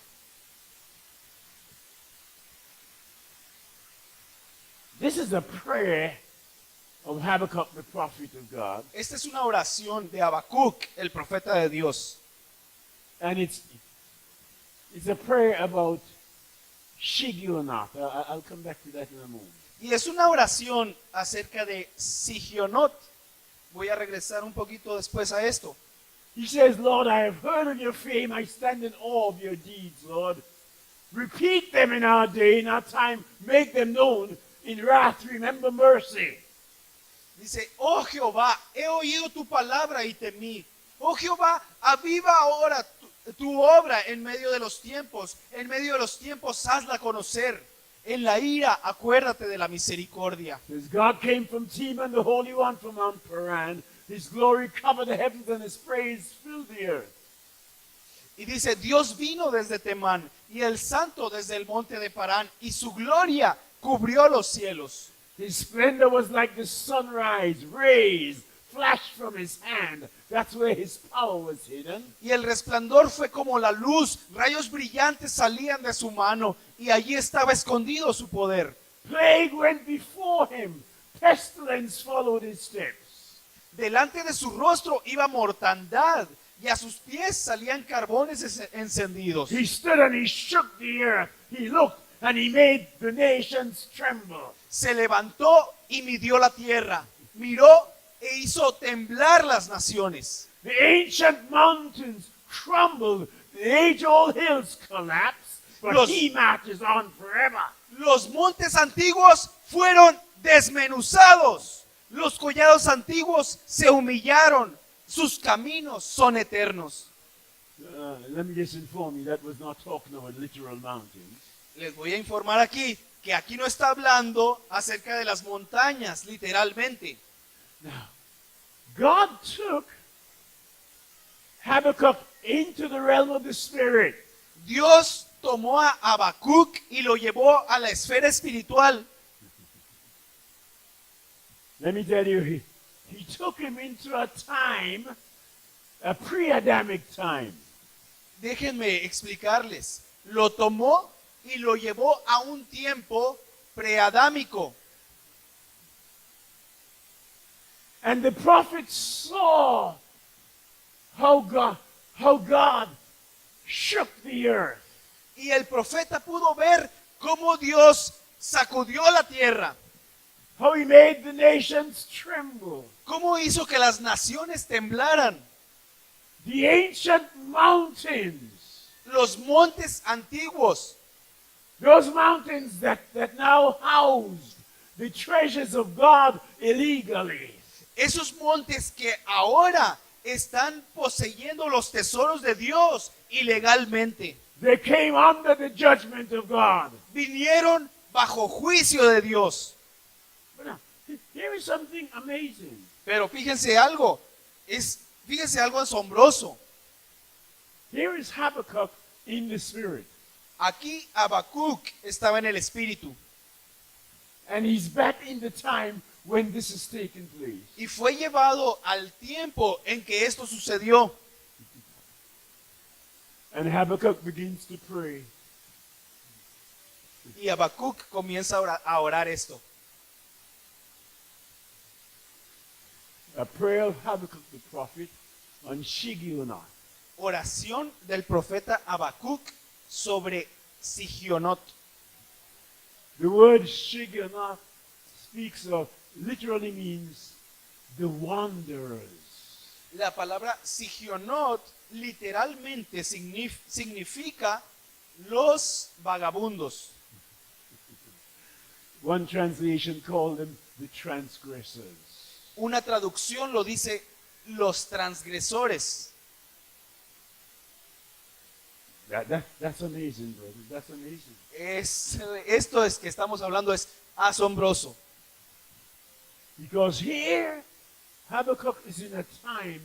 This is a prayer of Habakkuk, the prophet of God. Esta es una oración de Habacuc, el profeta de Dios. And it's a prayer about Shigionoth. I'll come back to that in a moment. Y es una oración acerca de Sigionot. Voy a regresar un poquito después a esto. He says, Lord, I have heard of your fame. I stand in awe of your deeds, Lord. Repeat them in our day, in our time. Make them known. In wrath, remember mercy. Dice, oh Jehová, he oído tu palabra y temí. Oh Jehová, aviva ahora tu obra en medio de los tiempos. En medio de los tiempos, hazla conocer. En la ira, acuérdate de la misericordia. As God came from Teman, the Holy One from Mount Paran. His glory covered the heavens and his praise filled the earth. Y dice, Dios vino desde Temán y el santo desde el monte de Parán y su gloria cubrió los cielos. His splendor was like the sunrise, rays flashed from his hand. That's where his power was hidden. Y el resplandor fue como la luz, rayos brillantes salían de su mano y allí estaba escondido su poder. Plague went before him, pestilence followed his steps. Delante de su rostro iba mortandad y a sus pies salían carbones encendidos. He stood and he shook the earth. He looked and he made the nations tremble. Se levantó y midió la tierra, miró e hizo temblar las naciones. The ancient mountains crumbled, the age-old hills collapsed, but Los- he marches on forever. Los montes antiguos fueron desmenuzados. Los collados antiguos se humillaron. Sus caminos son eternos. Let me just inform you, that was not talking about literal mountains. Les voy a informar aquí que aquí no está hablando acerca de las montañas, literalmente. Now, God took Habakkuk into the realm of the Spirit. Dios tomó a Habacuc y lo llevó a la esfera espiritual. Let me tell you, he took him into a time, a pre-Adamic time. Déjenme explicarles. Lo tomó y lo llevó a un tiempo preadámico. And the prophet saw how God shook the earth. Y el profeta pudo ver cómo Dios sacudió la tierra, How he made the nations tremble. cómo hizo que las naciones temblaran. The ancient mountains, Los montes antiguos, those mountains that now housed the treasures of God illegally. esos montes que ahora están poseyendo los tesoros de Dios ilegalmente, They came under the judgment of God. vinieron bajo juicio de Dios. But now, here is something amazing. Pero fíjense algo asombroso. Here is Habakkuk in the Spirit. Aquí Habacuc estaba en el espíritu And he's back in the time when this is taking place. y fue llevado al tiempo en que esto sucedió. And Habakkuk begins to pray. Y Habacuc comienza a orar esto. A prayer of Habakkuk the prophet on Shigionoth. Oración del profeta Habacuc sobre Sigionot. The word Shigionoth speaks of, literally means the wanderers. La palabra Sigionot literalmente significa los vagabundos. One translation called them the transgressors. Una traducción lo dice los transgresores. That's amazing, brother. That's amazing. Esto es que estamos hablando es asombroso. Because here, Habakkuk is in a time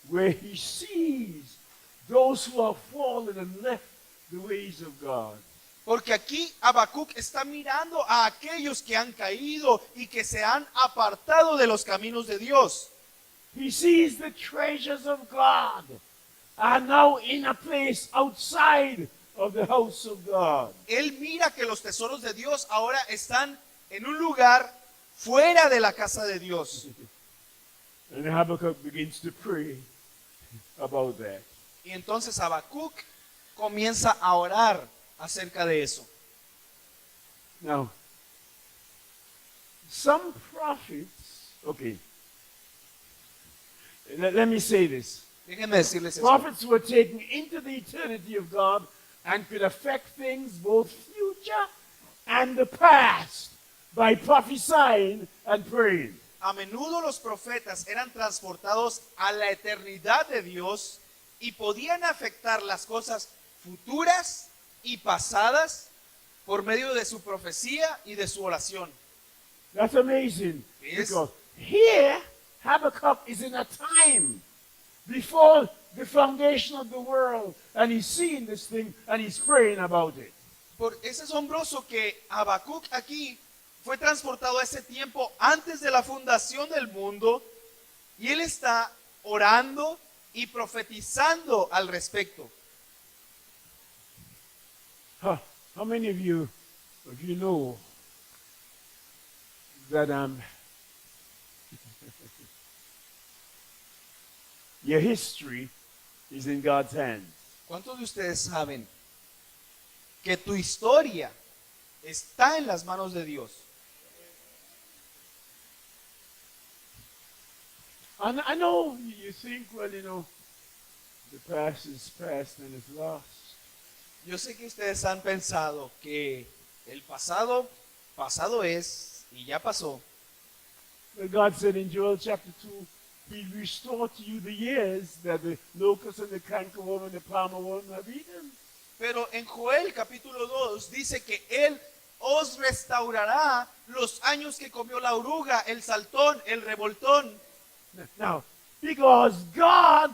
where he sees those who have fallen and left the ways of God. Porque aquí Habacuc está mirando a aquellos que han caído y que se han apartado de los caminos de Dios. He sees the treasures of God are now in a place outside of the house of God. Él mira que los tesoros de Dios ahora están en un lugar fuera de la casa de Dios. And Habakkuk begins to pray about that. Y entonces Habacuc comienza a orar acerca de eso. Now, some prophets, okay, let me say this. Déjenme decirles esto. Prophets were taken into the eternity of God and could affect things both future and the past by prophesying and praying. A menudo los profetas eran transportados a la eternidad de Dios y podían afectar las cosas futuras y pasadas por medio de su profecía y de su oración. That's amazing. Yes. Because here, Habakkuk is in a time before the foundation of the world, and he's seeing this thing and he's praying about it. Es asombroso que Habacuc aquí fue transportado a ese tiempo antes de la fundación del mundo y él está orando y profetizando al respecto. How many of you know that your history is in God's hands? ¿Cuántos de ustedes saben que tu historia está en las manos de Dios? And I know you think, well, the past is past and it's lost. Yo sé que ustedes han pensado que el pasado, pasado es y ya pasó. But God said in Joel chapter 2, He'll restore to you the years that the locust and the cankerworm and the palmer worm have eaten. Pero en Joel capítulo 2 dice que Él os restaurará los años que comió la oruga, el saltón, el revoltón. Now, because God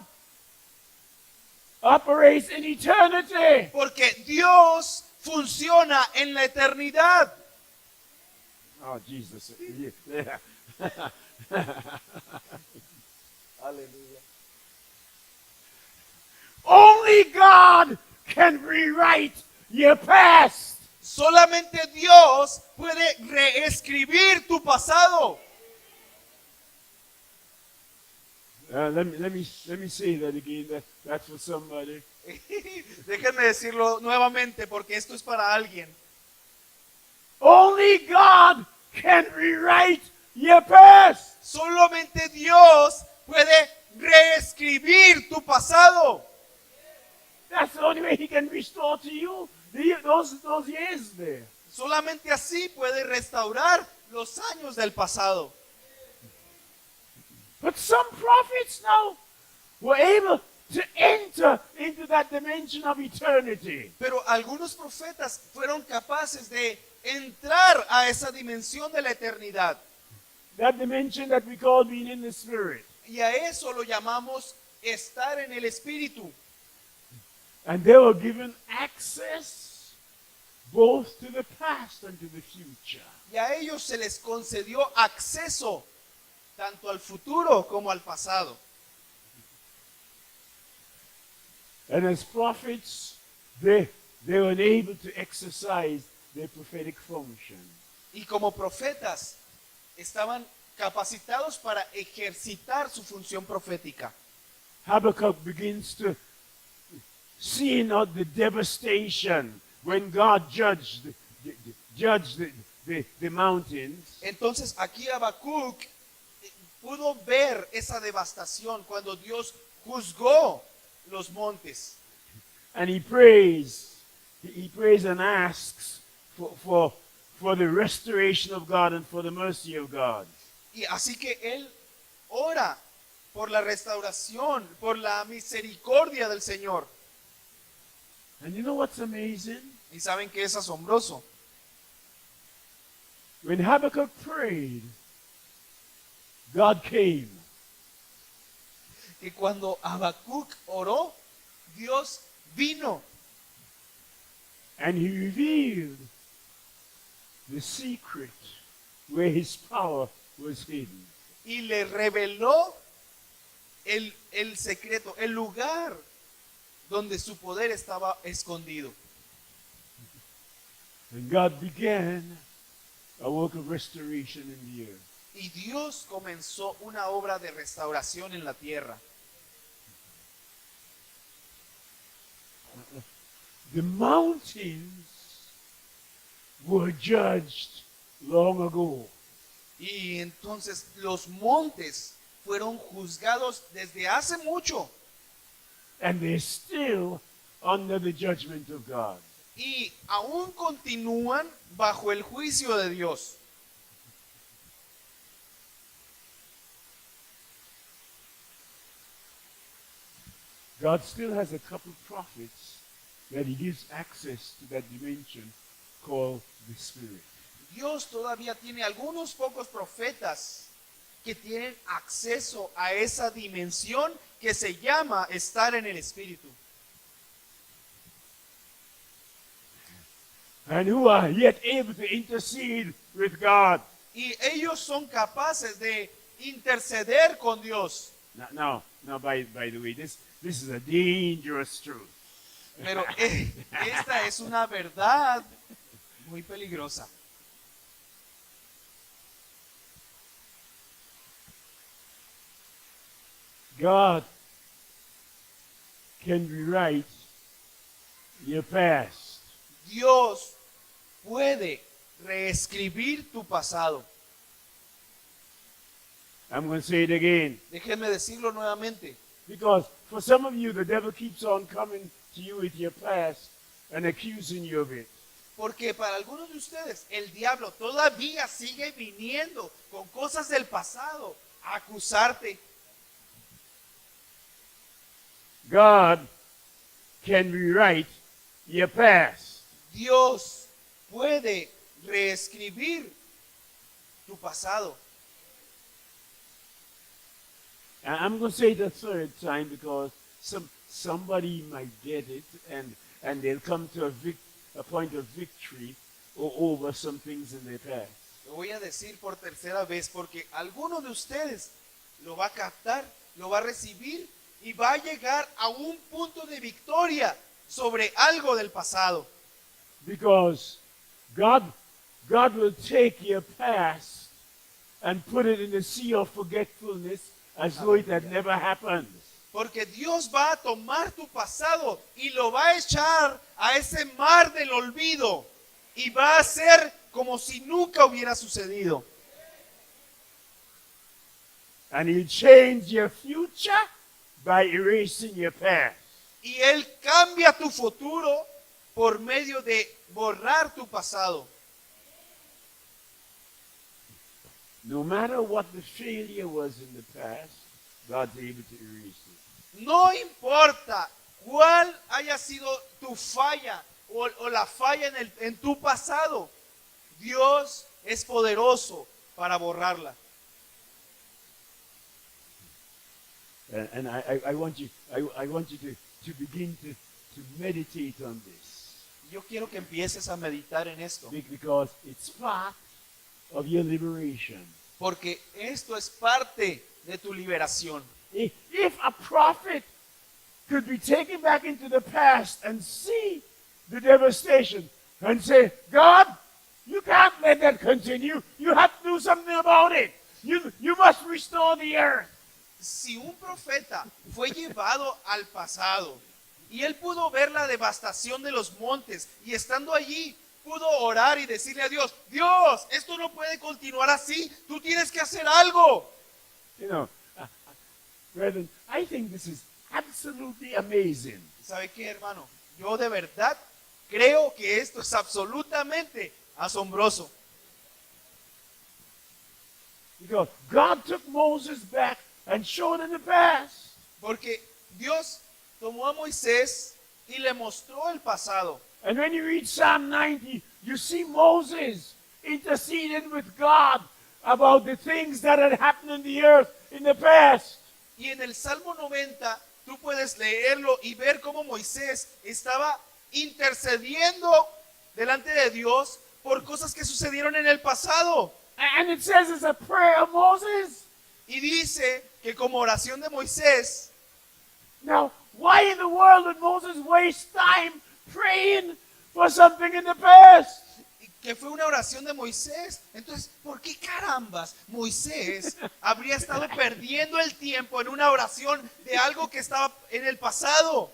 operates in eternity. Porque Dios funciona en la eternidad. Oh, Jesus. Yeah. Aleluya. Only God can rewrite your past. Solamente Dios puede reescribir tu pasado. Let me say that again. That's for somebody. Déjenme decirlo nuevamente porque esto es para alguien. Only God can rewrite your past. Solamente Dios puede reescribir tu pasado. That's the only way He can restore to you those years there. Solamente así puede restaurar los años del pasado. But some prophets now were able to enter into that dimension of eternity. Pero algunos profetas fueron capaces de entrar a esa dimensión de la eternidad. That dimension that we call being in the Spirit. Y a eso lo llamamos estar en el Espíritu. And they were given access both to the past and to the future. Y a ellos se les concedió acceso tanto al futuro como al pasado. And as prophets, they were able to exercise their prophetic function. Y como profetas estaban capacitados para ejercitar su función profética. Habakkuk begins to see not the devastation when God judged the mountains. Entonces aquí Habacuc pudo ver esa devastación cuando Dios juzgó los montes. And he prays and asks for the restoration of God and for the mercy of God. Y así que él ora por la restauración, por la misericordia del Señor. And you know what's amazing? Y saben que es asombroso. When Habakkuk prayed, God came. Que cuando Habacuc oró, Dios vino. And he revealed the secret where his power was hidden. Y le reveló el secreto, el lugar donde su poder estaba escondido. And God began a work of restoration in the earth. Y Dios comenzó una obra de restauración en la tierra. The mountains were judged long ago. Y entonces los montes fueron juzgados desde hace mucho. And they're still under the judgment of God. Y aún continúan bajo el juicio de Dios. God still has a couple prophets that he gives access to that dimension called the Spirit. Dios todavía tiene algunos pocos profetas que tienen acceso a esa dimensión que se llama estar en el Espíritu. And who are yet able to intercede with God. Y ellos son capaces de interceder con Dios. Now by the way, this is a dangerous truth. Pero esta es una verdad muy peligrosa. God can rewrite your past. Dios puede reescribir tu pasado. I'm going to say it again. Déjenme decirlo nuevamente. Because for some of you, the devil keeps on coming to you with your past and accusing you of it. Porque para algunos de ustedes el diablo todavía sigue viniendo con cosas del pasado a acusarte. God can rewrite your past. Dios puede reescribir tu pasado. And I'm going to say it a third time because somebody might get it and they'll come to a point of victory over some things in their past. Lo voy a decir por tercera vez porque alguno de ustedes lo va a captar, lo va a recibir y va a llegar a un punto de victoria sobre algo del pasado. Because God will take your past and put it in the sea of forgetfulness as though it had never happened. Porque Dios va a tomar tu pasado y lo va a echar a ese mar del olvido y va a ser como si nunca hubiera sucedido. And he'll change your future by erasing your past. Y Él cambia tu futuro por medio de borrar tu pasado. No matter what the failure was in the past, God's able to erase it. No importa cuál haya sido tu falla o la falla en tu pasado, Dios es poderoso para borrarla. And I want you to begin to meditate on this. Yo quiero que empieces a meditar en esto, Because it's part of your liberation. porque esto es parte de tu liberación. If a prophet could be taken back into the past and see the devastation and say, God, you can't let that continue. You have to do something about it. You must restore the earth. Si un profeta fue llevado al pasado y él pudo ver la devastación de los montes y estando allí pudo orar y decirle a Dios, Dios, esto no puede continuar así, tú tienes que hacer algo. You know, brethren, I think this is absolutely amazing. ¿Sabe qué, hermano? Yo de verdad creo que esto es absolutamente asombroso. Because God took Moses back and showed in the past. Porque Dios tomó a Moisés y le mostró el pasado. And when you read Psalm 90, you see Moses interceding with God about the things that had happened in the earth in the past. Y en el Salmo 90 tú puedes leerlo y ver cómo Moisés estaba intercediendo delante de Dios por cosas que sucedieron en el pasado. And it says it's a prayer of Moses. Y dice que como oración de Moisés, Now, why in the world would Moses waste time praying for something in the past? que fue una oración de Moisés. Entonces, ¿por qué carambas Moisés habría estado perdiendo el tiempo en una oración de algo que estaba en el pasado?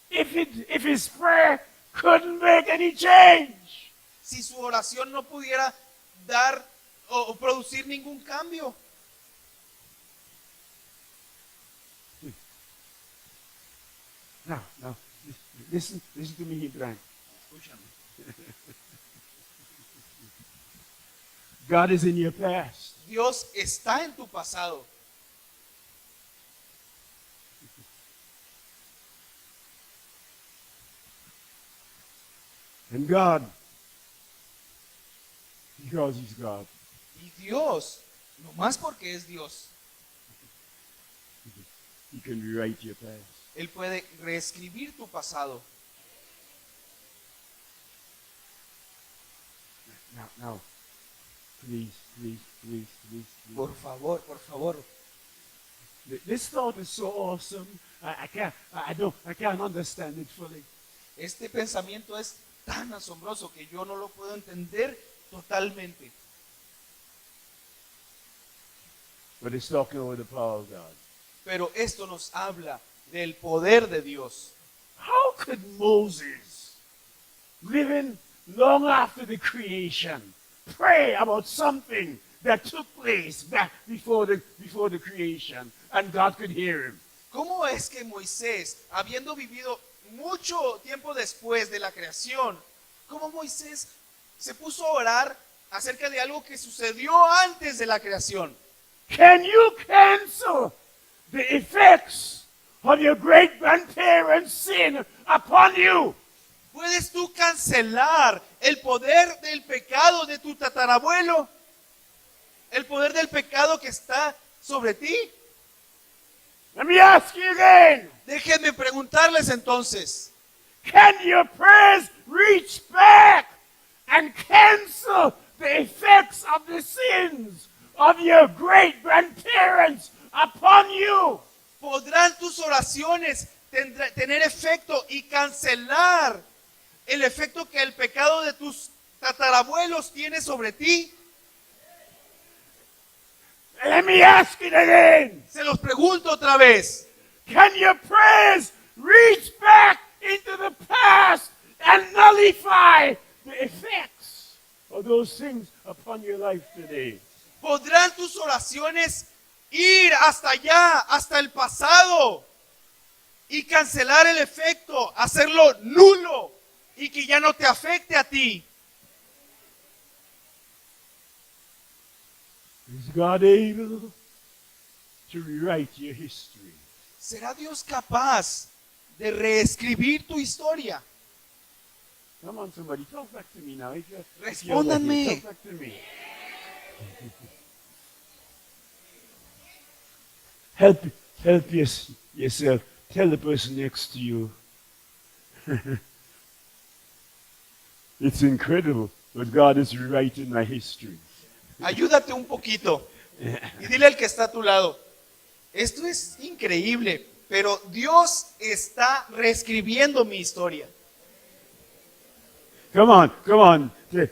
If his prayer couldn't make any change. Si su oración no pudiera dar o producir ningún cambio. Now, listen to me, Ibrahim. God is in your past. Dios está en tu pasado. And God, because He's God, Y Dios, nomás porque es Dios, He can rewrite your past. Él puede reescribir tu pasado. Now, please. Por favor, por favor. This thought is so awesome. I can't understand it fully. Este pensamiento es tan asombroso que yo no lo puedo entender totalmente. But it's talking about the power of God. Pero esto nos habla del poder de Dios. How could Moses, living long after the creation, pray about something that took place back before the creation, and God could hear him? ¿Cómo es que Moisés, habiendo vivido mucho tiempo después de la creación, cómo Moisés se puso a orar acerca de algo que sucedió antes de la creación? Can you cancel the effects of your great grandparents' sin upon you? ¿Puedes tú cancelar el poder del pecado de tu tatarabuelo? ¿El poder del pecado que está sobre ti? Let me ask you again. Déjenme preguntarles entonces, Can your prayers reach back and cancel the effects of the sins of your great grandparents upon you? ¿podrán tus oraciones tener efecto y cancelar el efecto que el pecado de tus tatarabuelos tiene sobre ti? Let me ask it again. Se los pregunto otra vez. Can your prayers reach back into the past and nullify the effects of those things upon your life today? ¿Podrán tus oraciones ir hasta allá, hasta el pasado, y cancelar el efecto, hacerlo nulo y que ya no te afecte a ti? Is God able to rewrite your history? ¿Será Dios capaz de reescribir tu historia? Come on, somebody, talk back to me now. If you're Respóndanme. lucky, talk back to me. Help yourself. Tell the person next to you. It's incredible, but God is rewriting my history. Ayúdate un poquito y dile al que está a tu lado, esto es increíble, pero Dios está reescribiendo mi historia. Come on.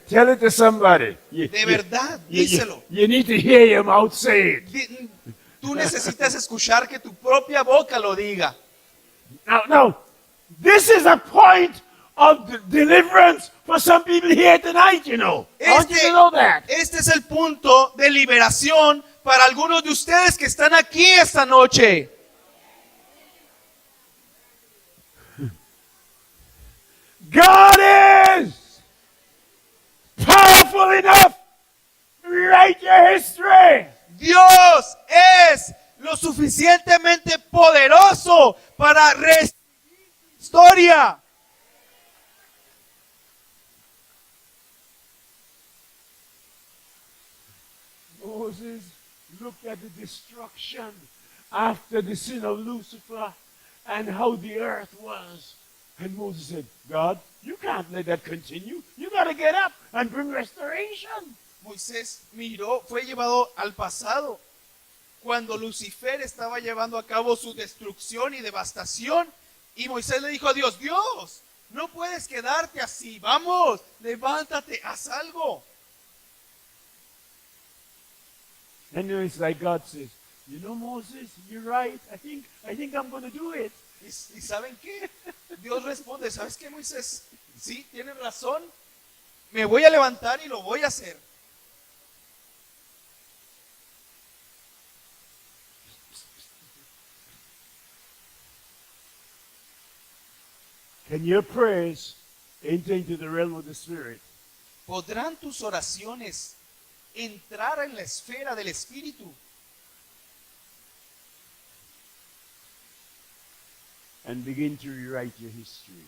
Tell it to somebody. De verdad, díselo. You need to hear your mouth say it. Tú necesitas escuchar que tu propia boca lo diga. Now, this is a point of deliverance for some people here tonight, you know. I want you to know that. Este es el punto de liberación para algunos de ustedes que están aquí esta noche. God is powerful enough to rewrite your history. Dios es lo suficientemente poderoso para reescribir tu historia. Moses looked at the destruction after the sin of Lucifer and how the earth was. And Moses said, God, you can't let that continue. You got to get up and bring restoration. Moisés miró, fue llevado al pasado, cuando Lucifer estaba llevando a cabo su destrucción y devastación. Y Moisés le dijo a Dios, Dios, no puedes quedarte así, vamos, levántate, haz algo. And it's like God says, you know, Moses, you're right. I think I'm going to do it. ¿Y saben qué? Dios responde, ¿sabes qué, Moisés? Sí, tienes razón, me voy a levantar y lo voy a hacer. Can your prayers enter into the realm of the Spirit? ¿Podrán tus oraciones entrar en la esfera del Espíritu And begin to rewrite your history?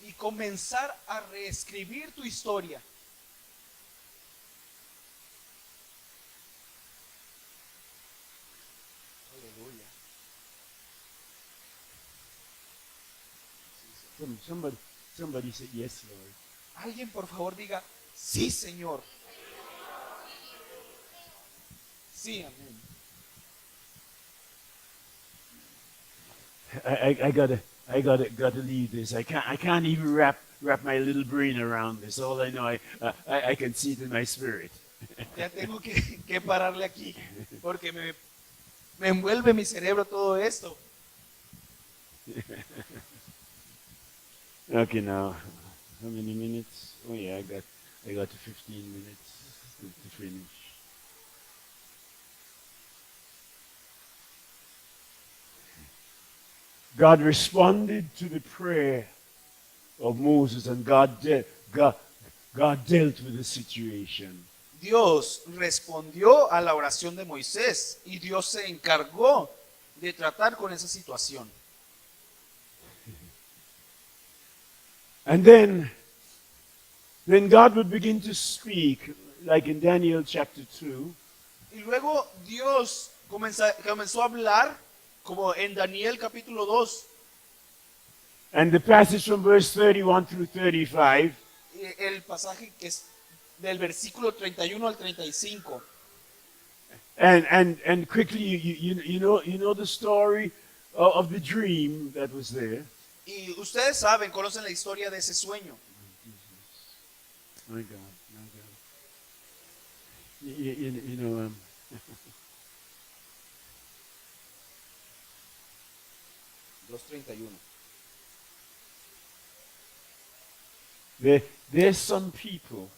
y comenzar a reescribir tu historia? Aleluya. Somebody said, yes, Lord. Alguien por favor diga, sí, Señor. Sí, amén. I gotta leave this. I can't even wrap my little brain around this. All I know, I can see it in my spirit. Ya tengo que pararle aquí, porque me envuelve mi cerebro todo esto. Okay, now, how many minutes? Oh yeah, I got 15 minutes to finish. God responded to the prayer of Moses, and God dealt with the situation. Dios respondió a la oración de Moisés y Dios se encargó de tratar con esa situación. And then God would begin to speak, like in Daniel chapter 2. Y luego Dios comenzó a hablar, como en Daniel capítulo 2. And the passage from verse 31 through 35. El pasaje que es del versículo 31 al 35. And quickly, you know the story of the dream that was there. Y ustedes saben, conocen la historia de ese sueño. My God, my God. You know, 2:31. There's some people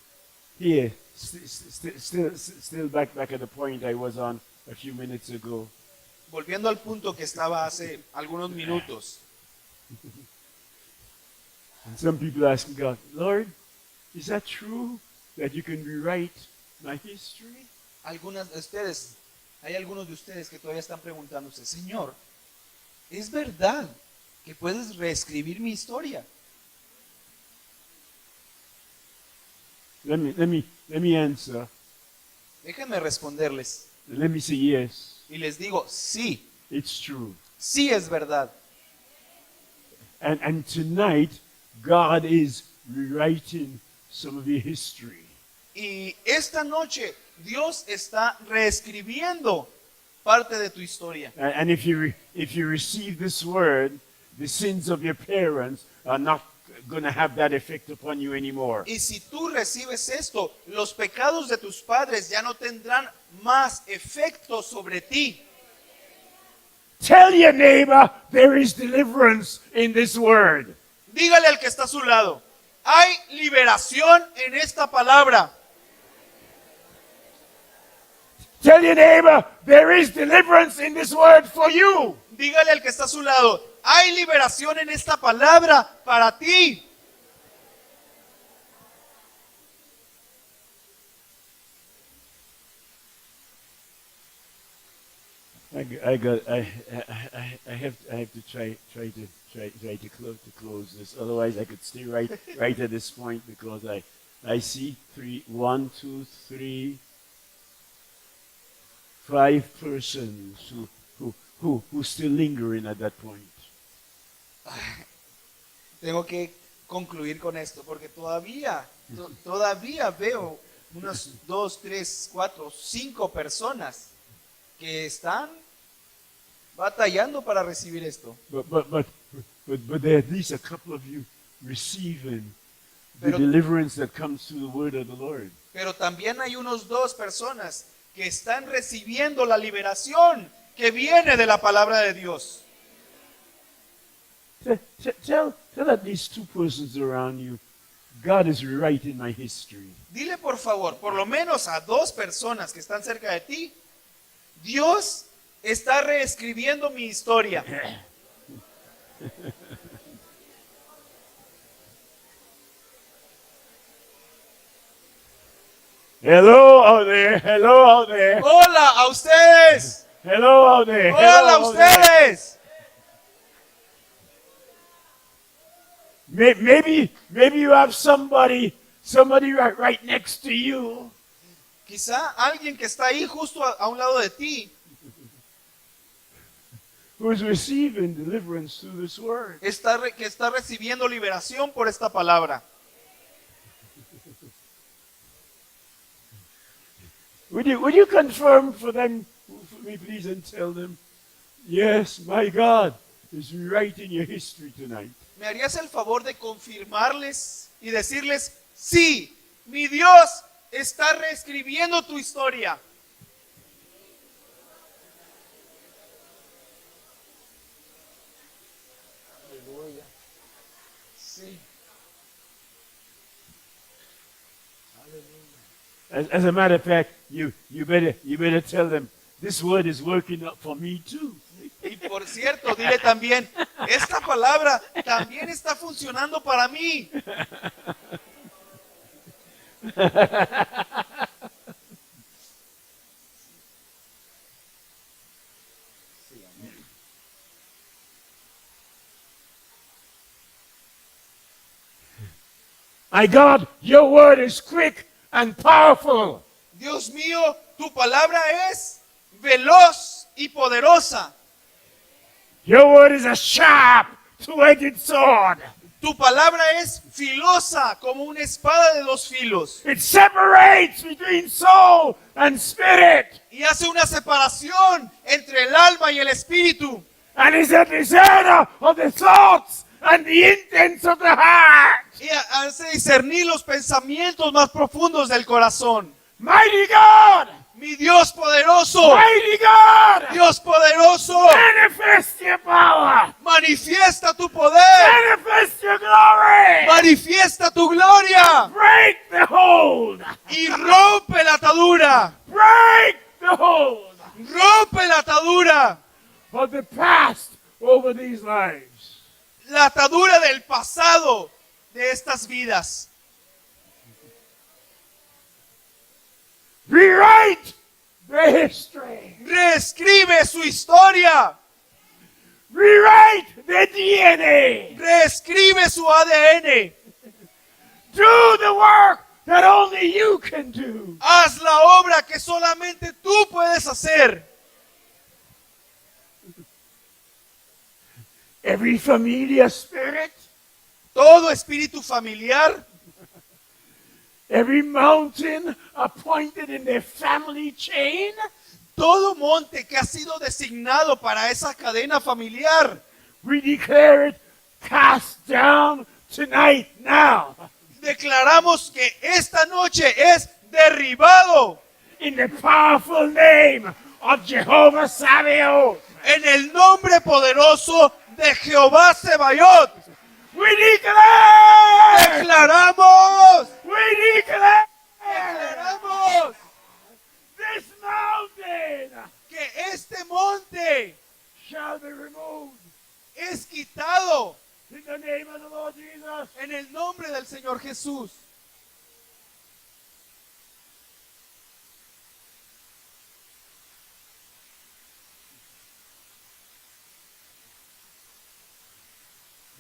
here, still back at the point I was on a few minutes ago. Volviendo al punto que estaba hace algunos minutos. And some people asking God, Lord, is that true that you can rewrite my history? Hay algunos de ustedes que todavía están preguntándose, Señor, ¿es verdad que puedes reescribir mi historia? Let me answer. Déjenme responderles. Let me say yes. Y les digo, sí, It's true. sí es verdad. And tonight, God is rewriting some of your history. Y esta noche Dios está reescribiendo parte de tu historia. And if you receive this word, the sins of your parents are not going to have that effect upon you anymore. Y si tú recibes esto, los pecados de tus padres ya no tendrán más efecto sobre ti. Tell your neighbor there is deliverance in this word. Dígale al que está a su lado, hay liberación en esta palabra. Tell your neighbor there is deliverance in this word for you. Dígale al que está a su lado, hay liberación en esta palabra para ti. I have to try to close this. Otherwise, I could stay right at this point, because I see 1, 2, 3, 5 persons who still lingering at that point. tengo que concluir con esto, porque todavía veo unas 2, 3, 4, 5 personas que están batallando para recibir esto. But there are at least a couple of you receiving the Pero- deliverance that comes through the word of the Lord. Pero también hay unos 2 personas que están recibiendo la liberación que viene de la palabra de Dios. Tell at least 2 persons around you, God is rewriting my history. Dile por favor, por lo menos a 2 personas que están cerca de ti, Dios está reescribiendo mi historia. Hello out there, hello out there, Hola a ustedes. hello out there. Hola a hello out there. ustedes. Maybe you have somebody right next to you Quizá alguien que está ahí justo a un lado de ti who is receiving deliverance through this word. que está recibiendo liberación por esta palabra. Would you confirm for me please, and tell them, yes, my God is rewriting your history tonight. ¿Me harías el favor de confirmarles y decirles, sí, mi Dios está reescribiendo tu historia? Aleluya. Sí. As a matter of fact, you better tell them, this word is working up for me too. Y por cierto, dile también, esta palabra también está funcionando para mí. My God, your word is quick and powerful. Dios mío, tu palabra es veloz y poderosa. Your word is a sharp, two-edged sword. Tu palabra es filosa como una espada de 2 filos. It separates between soul and spirit, Y hace una separación entre el alma y el espíritu. and is a discerner of the thoughts and the intents of the heart. Y hace discernir los pensamientos más profundos del corazón. Mighty God, Mi Dios poderoso, mighty God, Dios poderoso, manifest your power, manifiesta tu poder, manifest your glory, manifiesta tu gloria break the hold, y rompe la atadura, break the hold rompe la atadura, of the past over these lives. la atadura del pasado de estas vidas. Rewrite the history. Reescribe su historia, Rewrite the DNA. reescribe su ADN. Do the work that only you can do. Haz la obra que solamente tú puedes hacer. Every familiar spirit, Todo espíritu familiar, every mountain appointed in their family chain, todo monte que ha sido designado para esa cadena familiar, we declare it cast down tonight now. declaramos que esta noche es derribado In the powerful name of Jehovah Sabaoth. en el nombre poderoso de Jehová Sebayot. We declare! Declaramos, We declare! declaramos This mountain que este monte shall be removed es quitado in the name of the Lord Jesus. en el nombre del Señor Jesús.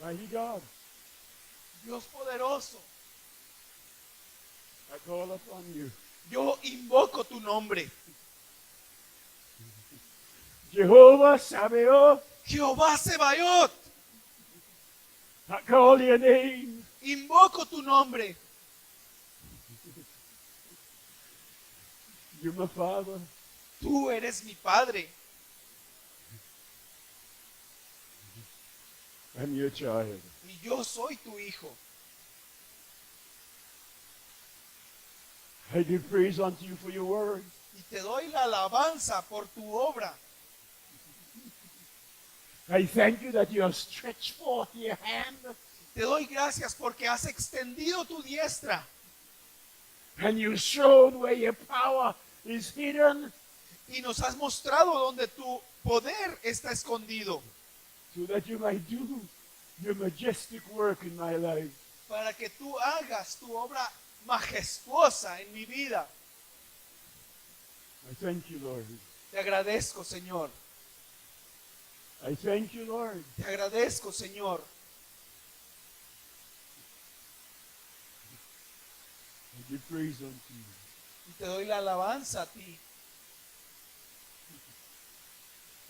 Mighty God, Dios poderoso, I call upon you. yo invoco tu nombre. Jehovah Sabaoth, Jehová Sebayot, I call your name. Invoco tu nombre. You're my Father. Tú eres mi Padre. I'm your child. Y yo soy tu hijo. I give praise unto you for your word. Y te doy la alabanza por tu obra. I thank you that you have stretched forth your hand Te doy gracias porque has extendido tu diestra and you showed where your power is hidden y nos has mostrado donde tu poder está escondido so that you might do your majestic work in my life. para que tú hagas tu obra majestuosa en mi vida. I thank you, Lord. Te agradezco, Señor. I thank you, Lord. Te agradezco, Señor. I give praise unto you. Y te doy la alabanza a ti.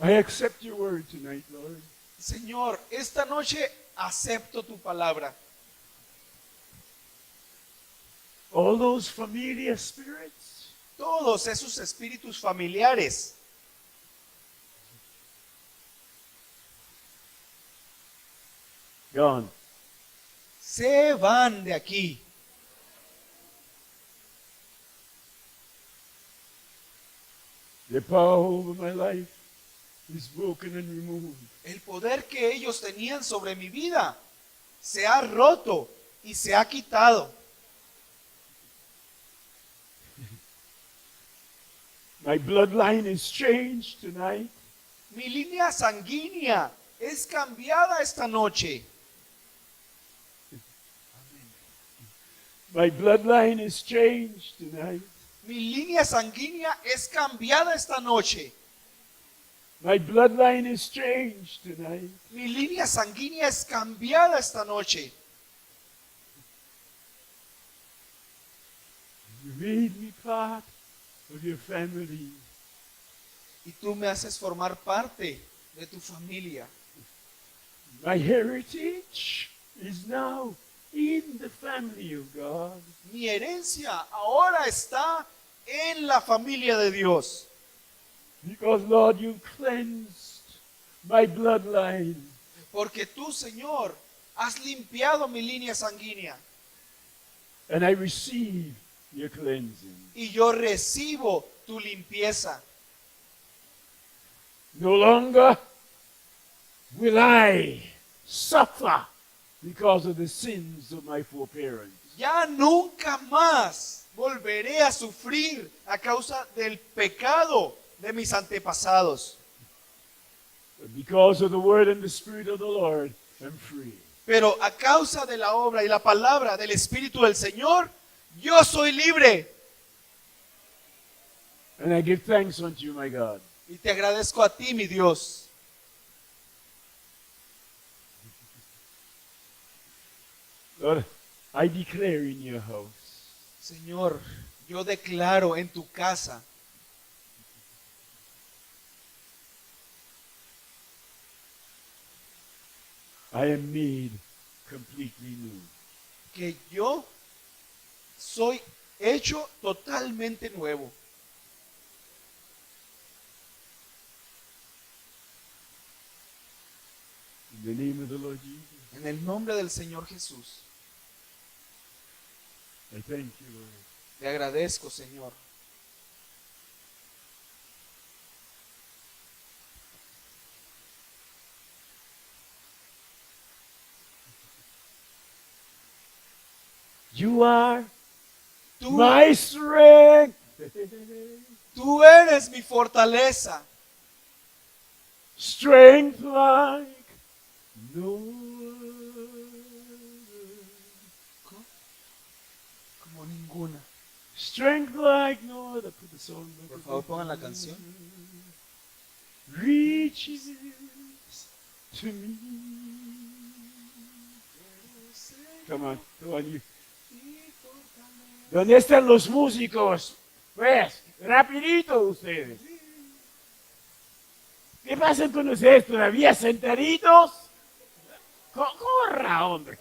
I accept your word tonight, Lord. Señor, esta noche acepto tu palabra. All those familiar spirits, Todos esos espíritus familiares gone. se van de aquí. The power over my life is broken and removed. El poder que ellos tenían sobre mi vida se ha roto y se ha quitado. My bloodline is changed tonight. Mi línea sanguínea es cambiada esta noche. My bloodline is changed tonight. Mi línea sanguínea es cambiada esta noche. My bloodline is changed tonight. Mi línea sanguínea es cambiada esta noche. You made me part of your family. Y tú me haces formar parte de tu familia. My heritage is now in the family of God. Mi herencia ahora está en la familia de Dios. Because, Lord, you cleansed my bloodline. Porque tú, Señor, has limpiado mi línea sanguínea. And I receive your cleansing. Y yo recibo tu limpieza. No longer will I suffer because of the sins of my foreparents. Ya nunca más volveré a sufrir a causa del pecado de mis antepasados. But because of the word and the spirit of the Lord, I'm free. Pero a causa de la obra y la palabra del Espíritu del Señor, yo soy libre. And I give thanks unto you, my God. Y te agradezco a ti, mi Dios. Lord, I declare in your house Señor, yo declaro en tu casa I am made completely new. que yo soy hecho totalmente nuevo. In the name of the Lord Jesus, En el nombre del Señor Jesús, I thank you, Lord. te agradezco, Señor. You are Tú, my strength. tú eres mi fortaleza. Strength like no other. Como ninguna. Strength like no other. Put the song back. Por favor, pongan la canción. Reaches to me. Come on, you. ¿Dónde están los músicos? Pues, rapidito ustedes. ¿Qué pasa con ustedes? ¿Todavía sentaditos? Corra, hombre.